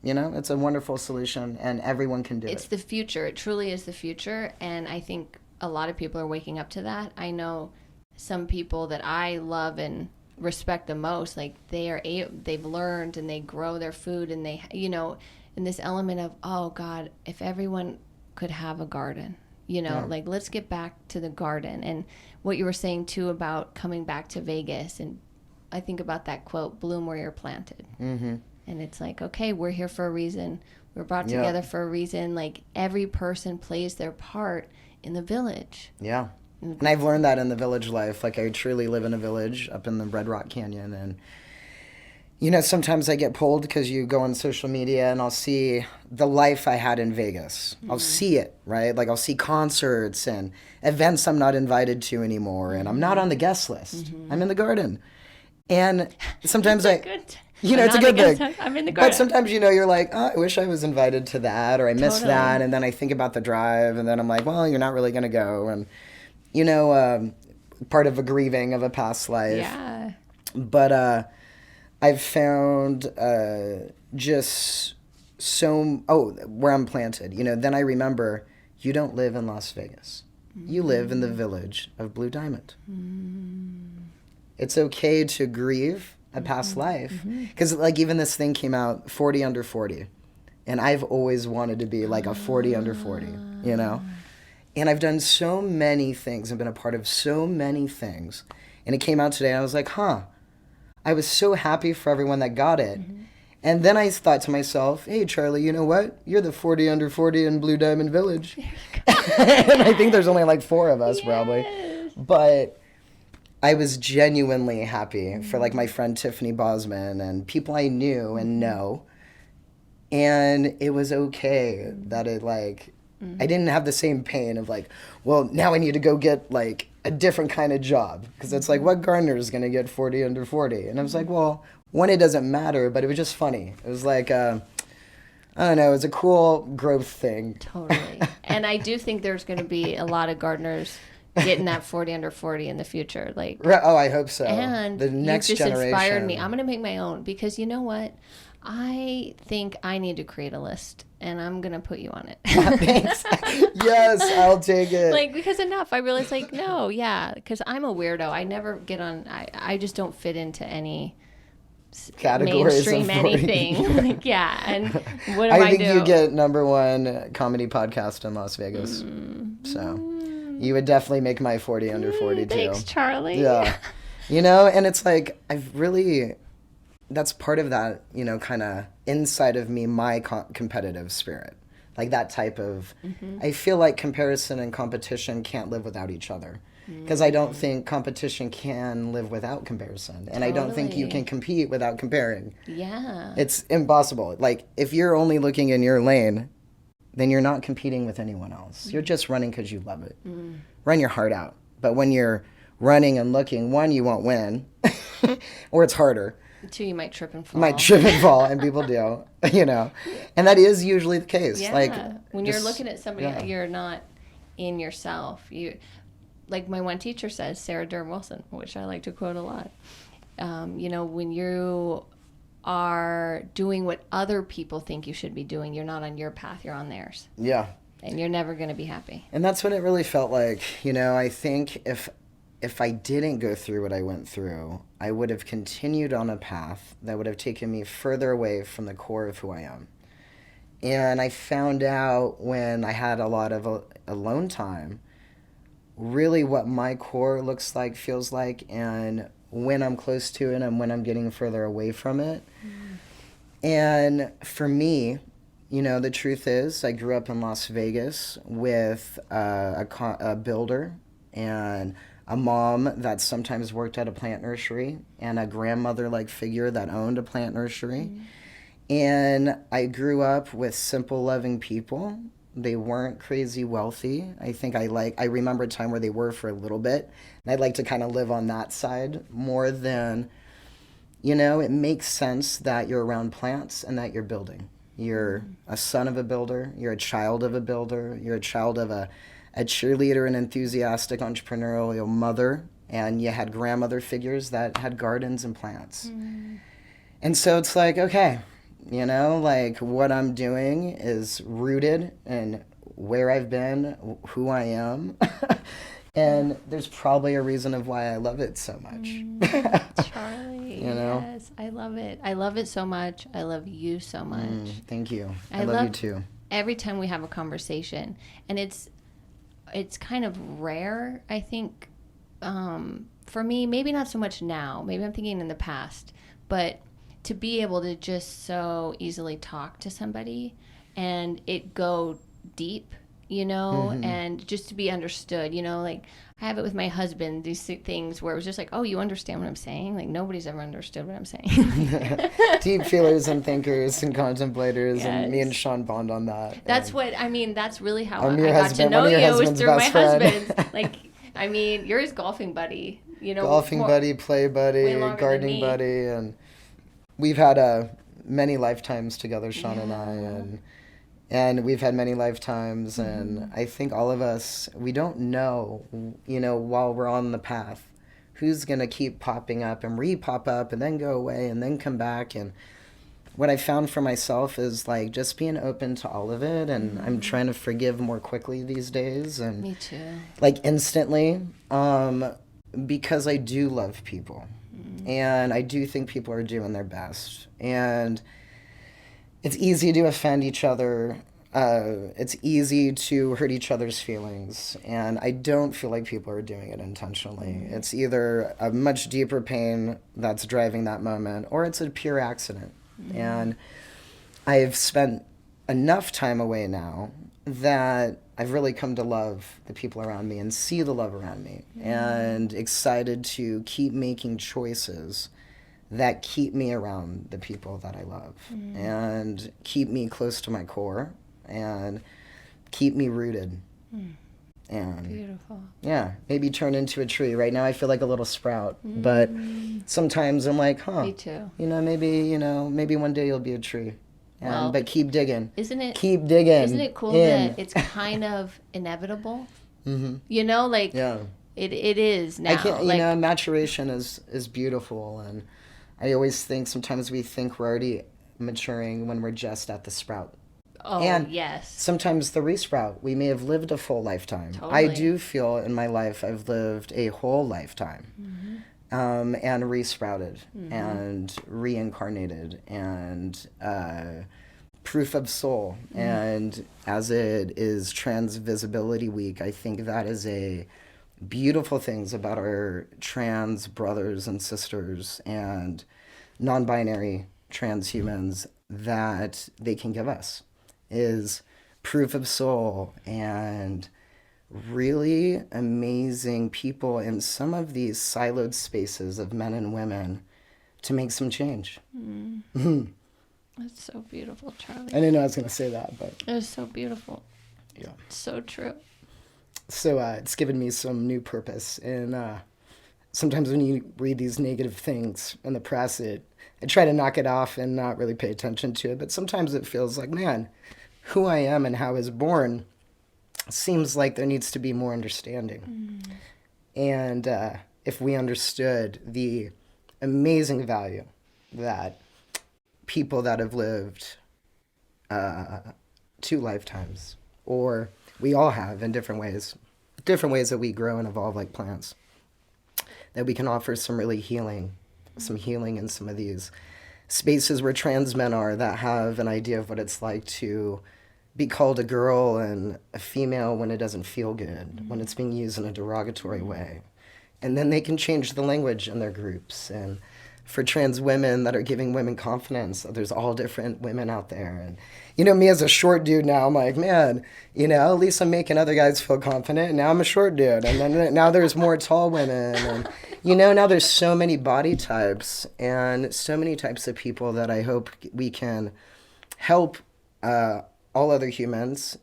it's a wonderful solution, and everyone can do it. It's the future. It truly is the future, and I think a lot of people are waking up to that. I know some people that I love and respect the most, like they've learned and they grow their food, and they, in this element of, oh God, if everyone could have a garden, like let's get back to the garden. And what you were saying too about coming back to Vegas, and I think about that quote, bloom where you're planted. Mm-hmm. And it's like, okay, we're here for a reason. We're brought together for a reason. Like every person plays their part in the village. Yeah. And I've learned that in the village life. Like I truly live in a village up in the Red Rock Canyon. And, sometimes I get pulled because you go on social media and I'll see the life I had in Vegas. Mm-hmm. I'll see it, right? Like I'll see concerts and events I'm not invited to anymore. And I'm not on the guest list. Mm-hmm. I'm in the garden. And sometimes it's a good thing. I'm in the garden. But sometimes, you're like, oh, I wish I was invited to that, or I missed that. And then I think about the drive, and then I'm like, well, you're not really going to go. And, part of a grieving of a past life. Yeah. But I've found where I'm planted. Then I remember, you don't live in Las Vegas. Mm-hmm. You live in the village of Blue Diamond. Mm-hmm. It's okay to grieve a past life, because even this thing came out 40 under 40, and I've always wanted to be like a 40 under 40, and I've done so many things. I've been a part of so many things, and it came out today and I was like, I was so happy for everyone that got it. And then I thought to myself, hey Charlie, you know what, you're the 40 under 40 in Blue Diamond Village. And I think there's only like 4 of us. Yes. Probably, but I was genuinely happy for like my friend Tiffany Bosman and people I knew and know. And it was okay that it I didn't have the same pain of like, well, now I need to go get like a different kind of job. Because it's like, what gardener is going to get 40 under 40? And I was like, well, one, it doesn't matter, but it was just funny. It was like, I don't know, it was a cool growth thing. Totally. And I do think there's going to be a lot of gardeners getting that 40 under 40 in the future. Oh, I hope so. And the next you've just generation. Inspired me. I'm going to make my own, because you know what? I think I need to create a list, and I'm going to put you on it. Thanks. Yes, I'll take it. Because enough. I realized, no, yeah, because I'm a weirdo. I never get on, I just don't fit into any categories mainstream anything. Yeah, and what do I do? I think you get #1 comedy podcast in Las Vegas. So you would definitely make my 40 under 40 too. Thanks, Charlie. Yeah. And it's like, that's part of that, kind of inside of me, my competitive spirit. Like that type of, I feel like comparison and competition can't live without each other. Because I don't think competition can live without comparison. And I don't think you can compete without comparing. Yeah. It's impossible. Like, if you're only looking in your lane, then you're not competing with anyone else. You're just running because you love it. Run your heart out. But when you're running and looking, 1, you won't win, or it's harder. 2, you might trip and fall. And people do, And that is usually the case. Yeah. When you're looking at somebody, you're not in yourself. Like my one teacher says, Sarah Durham Wilson, which I like to quote a lot. When you are doing what other people think you should be doing, you're not on your path, you're on theirs. Yeah. And you're never going to be happy. And that's what it really felt like. I think if I didn't go through what I went through, I would have continued on a path that would have taken me further away from the core of who I am. And I found out when I had a lot of alone time, really what my core looks like, feels like, and when I'm close to it and when I'm getting further away from it. And for me, the truth is, I grew up in Las Vegas with a builder and a mom that sometimes worked at a plant nursery, and a grandmother-like figure that owned a plant nursery. And I grew up with simple, loving people. They weren't crazy wealthy. I remember a time where they were for a little bit. And I'd like to kind of live on that side more than, it makes sense that you're around plants and that you're building. You're a son of a builder. You're a child of a builder. You're a child of a cheerleader, an enthusiastic entrepreneurial mother. And you had grandmother figures that had gardens and plants. And so it's like, okay, what I'm doing is rooted in where I've been, who I am. And there's probably a reason of why I love it so much. Charlie, yes, I love it. I love it so much. I love you so much. Thank you. I love you too. Every time we have a conversation, and it's kind of rare, I think, for me, maybe not so much now. Maybe I'm thinking in the past, but to be able to just so easily talk to somebody and it go deep, and just to be understood, like I have it with my husband, these things where it was just like, oh, you understand what I'm saying? Like nobody's ever understood what I'm saying. Deep feelers and thinkers and contemplators, yes. And me and Sean bond on that. That's that's really how I got to know you, was through my husband. Like, you're his golfing buddy, Golfing buddy, play buddy, gardening buddy, and we've had many lifetimes together, Sean and I, and we've had many lifetimes, and I think all of us, we don't know, while we're on the path, who's going to keep popping up and re-pop up and then go away and then come back. And what I found for myself is like just being open to all of it, and I'm trying to forgive more quickly these days. And me too. Like instantly, because I do love people. And I do think people are doing their best. And it's easy to offend each other. It's easy to hurt each other's feelings. And I don't feel like people are doing it intentionally. It's either a much deeper pain that's driving that moment, or it's a pure accident. And I've spent enough time away now that I've really come to love the people around me and see the love around me, and excited to keep making choices that keep me around the people that I love, and keep me close to my core, and keep me rooted. And beautiful. Yeah, maybe turn into a tree. Right now I feel like a little sprout, but sometimes I'm like, me too. Maybe one day you'll be a tree. But keep digging. Keep digging. Isn't it cool that it's kind of inevitable? Yeah. It is now. I can't, maturation is beautiful, and I always think sometimes we think we're already maturing when we're just at the sprout. Oh, and yes. Sometimes the resprout. We may have lived a full lifetime. Totally. I do feel in my life I've lived a whole lifetime. And resprouted and reincarnated and proof of soul. And as it is Transvisibility Week, I think that is a beautiful things about our trans brothers and sisters and non-binary transhumans that they can give us is proof of soul and really amazing people in some of these siloed spaces of men and women to make some change. That's so beautiful, Charlie. I didn't know I was going to say that, but it was so beautiful. Yeah. So true. So it's given me some new purpose. And sometimes when you read these negative things in the press, I try to knock it off and not really pay attention to it. But sometimes it feels like, man, who I am and how I was born seems like there needs to be more understanding. And if we understood the amazing value that people that have lived 2 lifetimes, or we all have in different ways that we grow and evolve like plants, that we can offer some really healing in some of these spaces where trans men are that have an idea of what it's like to be called a girl and a female when it doesn't feel good, when it's being used in a derogatory way. And then they can change the language in their groups and for trans women that are giving women confidence. There's all different women out there. And, you know, me as a short dude now, I'm like, man, you know, at least I'm making other guys feel confident. And now I'm a short dude. And then now there's more tall women. And, you know, now there's so many body types and so many types of people that I hope we can help all other humans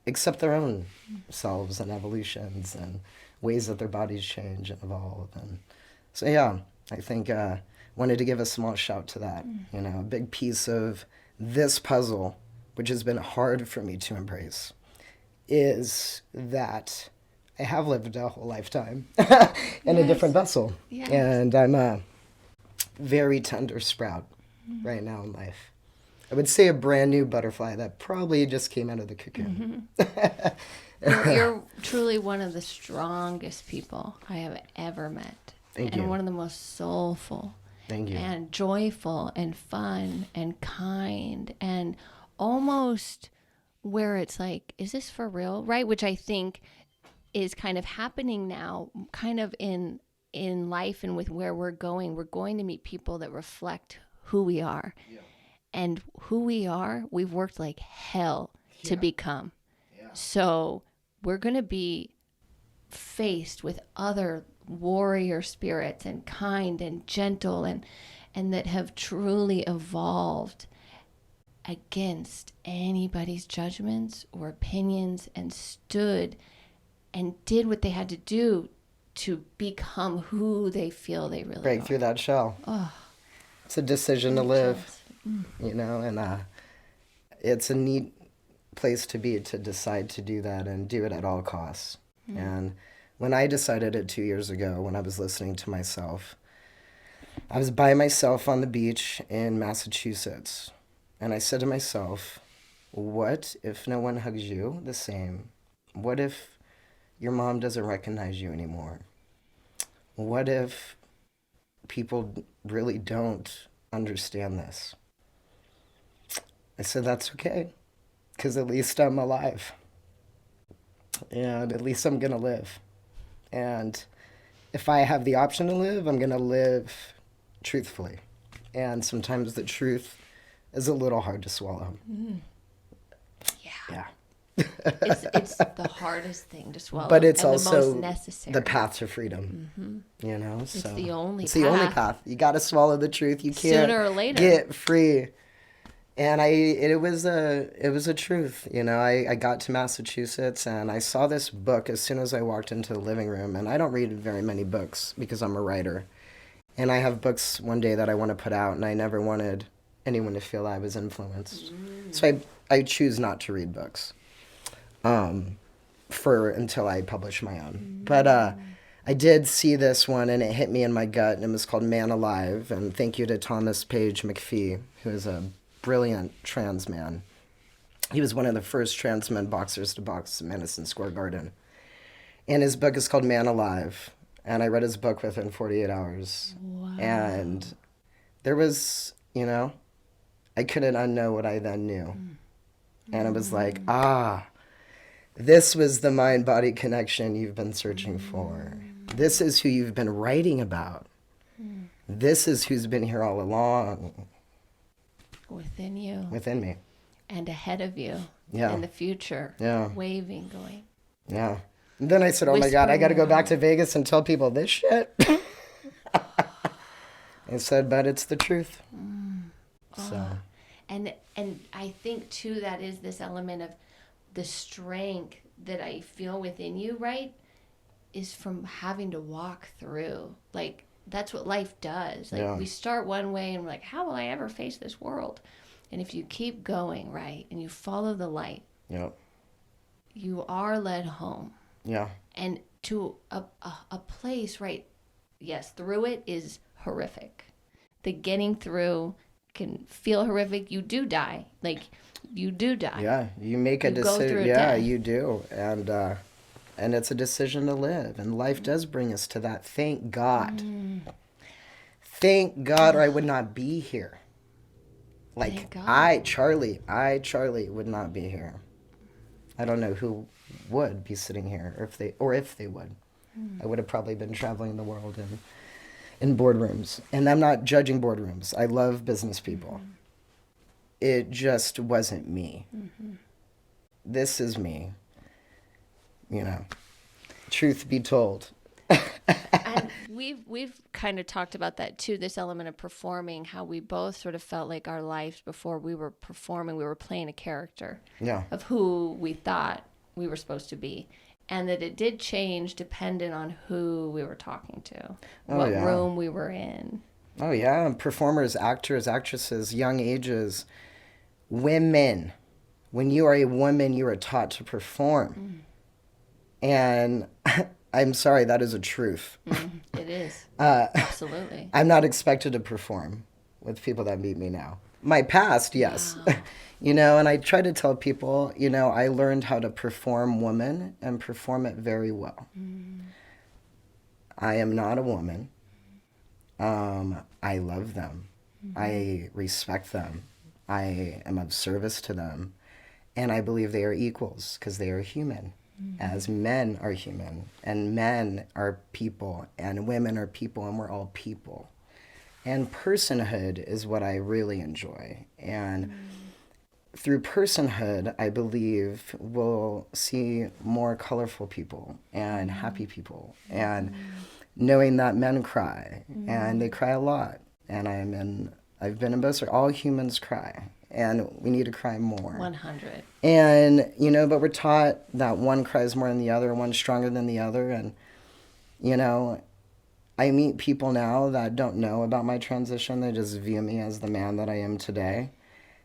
accept their own selves and evolutions and ways that their bodies change and evolve. And so, yeah, I think wanted to give a small shout to that. You know, a big piece of this puzzle, which has been hard for me to embrace, is that I have lived a whole lifetime in a different vessel. Yes. And I'm a very tender sprout right now in life. I would say a brand new butterfly that probably just came out of the cocoon. You're truly one of the strongest people I have ever met. Thank and you. One of the most soulful. Thank you. And joyful and fun and kind and almost where it's like, is this for real? Right? Which I think is kind of happening now, kind of in life and with where we're going. We're going to meet people that reflect who we are. Yeah. And who we are, we've worked like hell to become. Yeah. So we're going to be faced with other warrior spirits and kind and gentle and that have truly evolved against anybody's judgments or opinions and stood and did what they had to do to become who they feel they really break are. Through that shell. Oh, it's a decision to live. You know, and it's a neat place to be, to decide to do that and do it at all costs. And when I decided it 2 years ago, when I was listening to myself, I was by myself on the beach in Massachusetts. And I said to myself, what if no one hugs you the same? What if your mom doesn't recognize you anymore? What if people really don't understand this? I said, that's okay, because at least I'm alive. And at least I'm going to live. And if I have the option to live, I'm going to live truthfully. And sometimes the truth is a little hard to swallow. Yeah. It's the hardest thing to swallow. But it's and also the most necessary. the path to freedom. You know, it's the only path. The only path. You got to swallow the truth. You can't sooner or later get free. And it was a truth. You know, I got to Massachusetts and I saw this book as soon as I walked into the living room. And I don't read very many books because I'm a writer. And I have books one day that I want to put out, and I never wanted anyone to feel I was influenced. So I choose not to read books until I publish my own. But I did see this one, and it hit me in my gut, and it was called Man Alive. And thank you to Thomas Page McPhee, who is a brilliant trans man. He was one of the first trans men boxers to box in Madison Square Garden. And his book is called Man Alive. And I read his book within 48 hours. Wow. And there was, you know, I couldn't unknow what I then knew. And it was like, this was the mind-body connection you've been searching for. This is who you've been writing about. This is who's been here all along. Within you. Within me. And ahead of you. Yeah. In the future. Yeah. Waving, going. Yeah. And then I said, oh my God, I got to go back to Vegas and tell people this shit. I said, but it's the truth. So. And I think, too, that is this element of the strength that I feel within you, right, is from having to walk through. Like, that's what life does. Like, we start one way and we're like, how will I ever face this world? And if you keep going, right, and you follow the light, you are led home. Yeah. And to a place, right, yes, through it is horrific. The getting through can feel horrific. You do die. Like, you do die. Yeah, you make a decision. Yeah, you do. And it's a decision to live. And life does bring us to that. Thank God. Thank God, or I would not be here. Like, Charlie would not be here. I don't know who would be sitting here, or if they would. I would have probably been traveling the world in boardrooms. And I'm not judging boardrooms. I love business people. It just wasn't me. This is me. You know, truth be told. And we've kind of talked about that too, this element of performing, how we both sort of felt like our lives before we were performing, we were playing a character of who we thought we were supposed to be. And that it did change depending on who we were talking to, what room we were in. Oh, yeah. Performers, actors, actresses, young ages, women. When you are a woman, you are taught to perform. And I'm sorry, that is a truth. It is. Absolutely. I'm not expected to perform with people that meet me now. My past, yes. Wow. You know, and I try to tell people, you know, I learned how to perform woman and perform it very well. I am not a woman. I love them. I respect them. I am of service to them. And I believe they are equals because they are human. As men are human, and men are people, and women are people, and we're all people. And personhood is what I really enjoy. And through personhood, I believe we'll see more colorful people and happy people. And knowing that men cry, and they cry a lot. And I've been in both. All humans cry. And we need to cry more. 100. And, you know, but we're taught that one cries more than the other, one's stronger than the other. And, you know, I meet people now that don't know about my transition. They just view me as the man that I am today.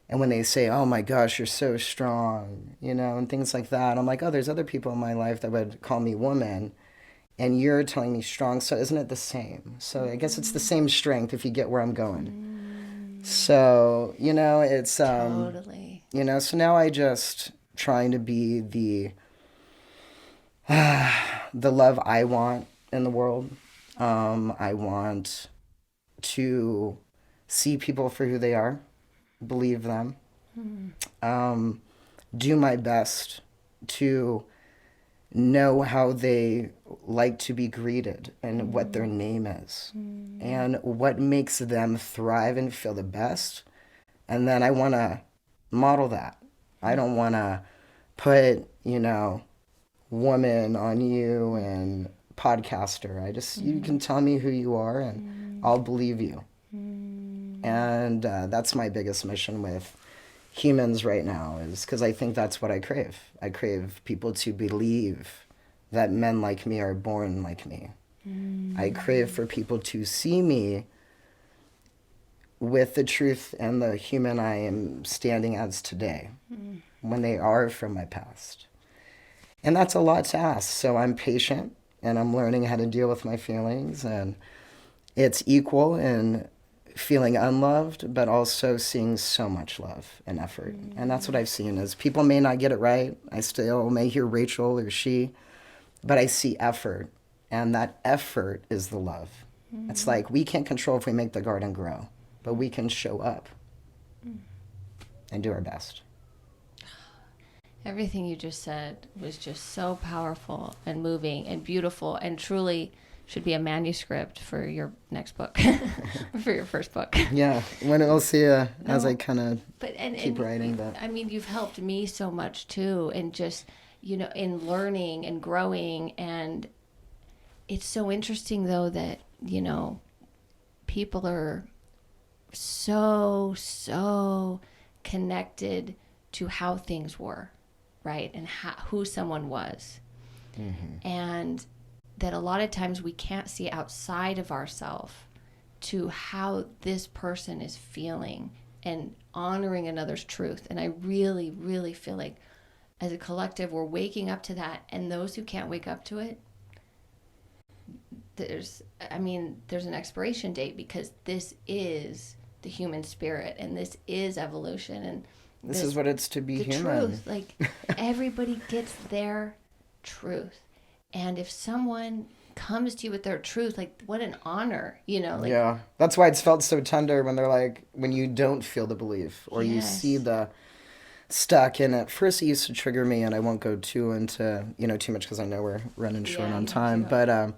And when they say, oh my gosh, you're so strong, you know, and things like that, I'm like, oh, there's other people in my life that would call me woman. And you're telling me strong. So isn't it the same? So I guess it's the same strength if you get where I'm going. So, you know, it's, totally. You know, so now I just trying to be the love I want in the world. I want to see people for who they are, believe them, do my best to know how they like to be greeted and what their name is and what makes them thrive and feel the best. And then I want to model that. I don't want to put, you know, woman on you and podcaster. You can tell me who you are and I'll believe you. And that's my biggest mission with humans right now, is because I think that's what I crave. I crave people to believe that men like me are born like me. I crave for people to see me with the truth and the human I am standing as today when they are from my past. And that's a lot to ask. So I'm patient and I'm learning how to deal with my feelings, and it's equal in feeling unloved, but also seeing so much love and effort. And that's what I've seen is people may not get it right. I still may hear Rachel or she, but I see effort, and that effort is the love. It's like we can't control if we make the garden grow, but we can show up and do our best. Everything you just said was just so powerful and moving and beautiful, and truly should be a manuscript for your next book or for your first book. Yeah, when we'll see as I kind of keep writing. But I mean, you've helped me so much too, and just, you know, in learning and growing. And it's so interesting though that, you know, people are so connected to how things were, right? And who someone was. And that a lot of times we can't see outside of ourselves to how this person is feeling and honoring another's truth. And I really, really feel like as a collective, we're waking up to that. And those who can't wake up to it, there's an expiration date, because this is the human spirit and this is evolution. And this is what it's to be human. Truth, like everybody gets their truth. And if someone comes to you with their truth, like what an honor, you know? Like, yeah, that's why it's felt so tender when they're like, when you don't feel the belief or you see the stuck. And at first it used to trigger me, and I won't go too into, you know, too much because I know we're running short on time. But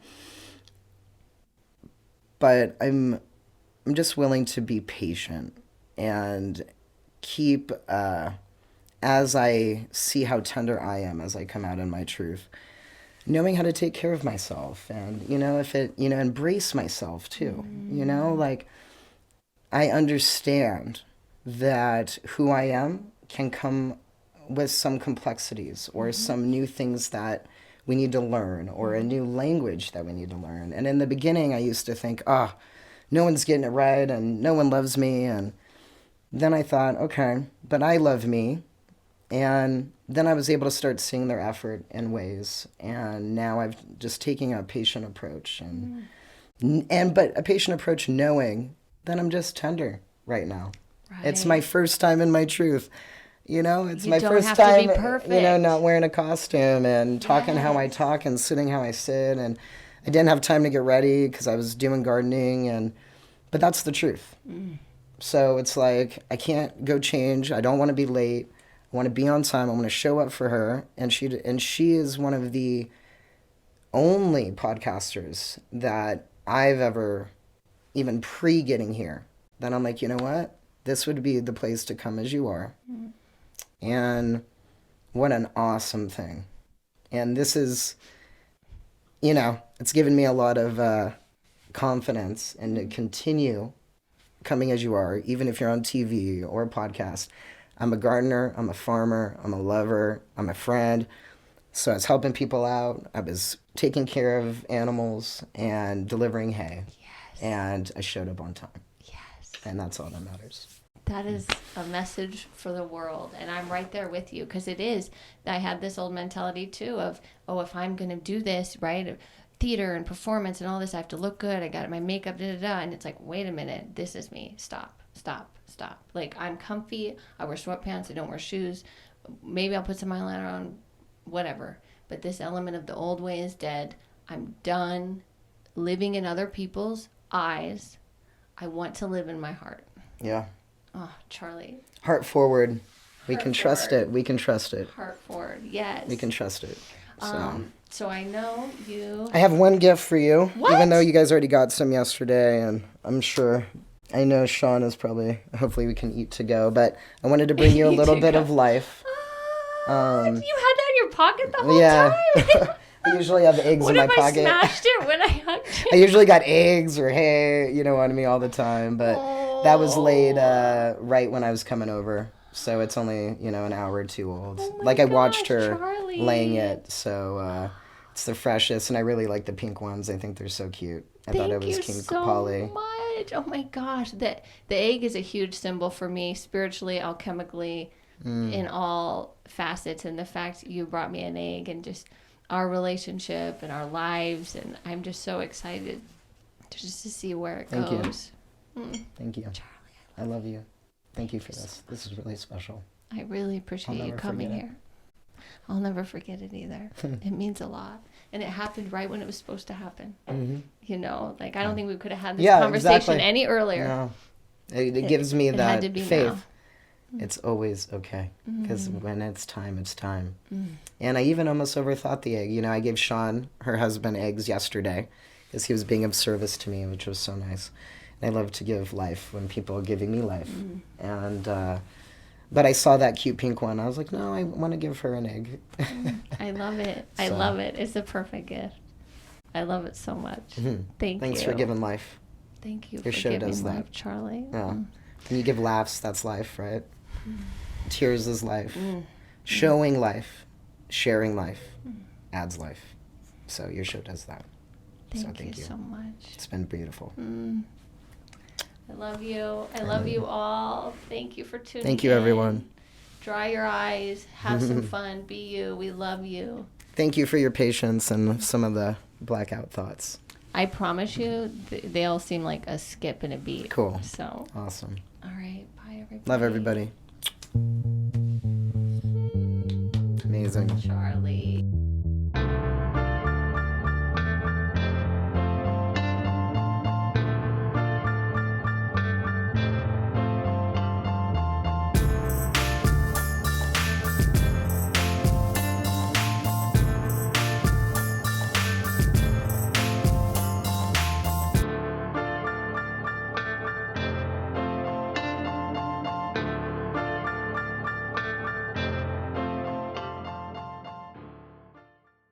but I'm just willing to be patient and keep, as I see how tender I am as I come out in my truth, knowing how to take care of myself and, embrace myself too. Like, I understand that who I am can come with some complexities or some new things that we need to learn or a new language that we need to learn. And in the beginning, I used to think, no one's getting it right and no one loves me. And then I thought, okay, but I love me. And then I was able to start seeing their effort in ways. And now I've just taken a patient approach but a patient approach knowing that I'm just tender right now. Right. It's my first time in my truth. It's my first time, not wearing a costume and talking how I talk and sitting how I sit. And I didn't have time to get ready because I was doing gardening. But that's the truth. So it's like, I can't go change. I don't want to be late. I want to be on time. I want to show up for her. And she is one of the only podcasters that I've ever, even pre-getting here, that I'm like, you know what? This would be the place to come as you are. And what an awesome thing. And this is, it's given me a lot of confidence and to continue coming as you are, even if you're on TV or a podcast. I'm a gardener, I'm a farmer, I'm a lover, I'm a friend. So I was helping people out. I was taking care of animals and delivering hay. Yes. And I showed up on time. Yes. And that's all that matters. That is a message for the world. And I'm right there with you because it is. I had this old mentality too of, if I'm going to do this, right? Theater and performance and all this, I have to look good. I got my makeup, And it's like, wait a minute, this is me. Stop. Like, I'm comfy. I wear sweatpants. I don't wear shoes. Maybe I'll put some eyeliner on, whatever. But this element of the old way is dead. I'm done living in other people's eyes. I want to live in my heart. Yeah. Oh, Charlie. Heart forward. We can trust it. We can trust it. Heart forward. Yes. We can trust it. So I know you. I have one gift for you. What? Even though you guys already got some yesterday, and I know Sean is probably, hopefully we can eat to go, but I wanted to bring you a little bit of life. You had that in your pocket the whole time? I usually have eggs in my pocket. What if I smashed it when I hugged you? I usually got eggs or hay, on me all the time, but that was laid right when I was coming over. So it's only, an hour or two old. I watched her Charlie. laying it, so it's the freshest, and I really like the pink ones. I think they're so cute. I thought it was King Pollys. Much. Oh my gosh. The egg is a huge symbol for me, spiritually, alchemically, in all facets. And the fact you brought me an egg and just our relationship and our lives, and I'm just so excited to see where it goes. Thank you. Charlie, I love you. Thank you for this. This is really special. I really appreciate you coming here. I'll never forget it either. It means a lot. And it happened right when it was supposed to happen. I don't think we could have had this conversation any earlier. No. It gives me that faith. It's always okay. Because when it's time, it's time. And I even almost overthought the egg. I gave Sean, her husband, eggs yesterday because he was being of service to me, which was so nice. And I love to give life when people are giving me life. And but I saw that cute pink one. I was like, no, I want to give her an egg. I love it. I love it. It's a perfect gift. I love it so much. Thank you. Thanks for giving life. Thank you Your for show giving does life, that. Charlie. Yeah. When you give laughs, that's life, right? Tears is life. Showing life, sharing life, adds life. So your show does that. Thank you so much. It's been beautiful. I love you. I love you all. Thank you for tuning in. Thank you, everyone. Dry your eyes. Have some fun. Be you. We love you. Thank you for your patience and some of the blackout thoughts. I promise you, they all seem like a skip and a beat. Cool. So. Awesome. All right. Bye, everybody. Love everybody. Amazing. Charlie.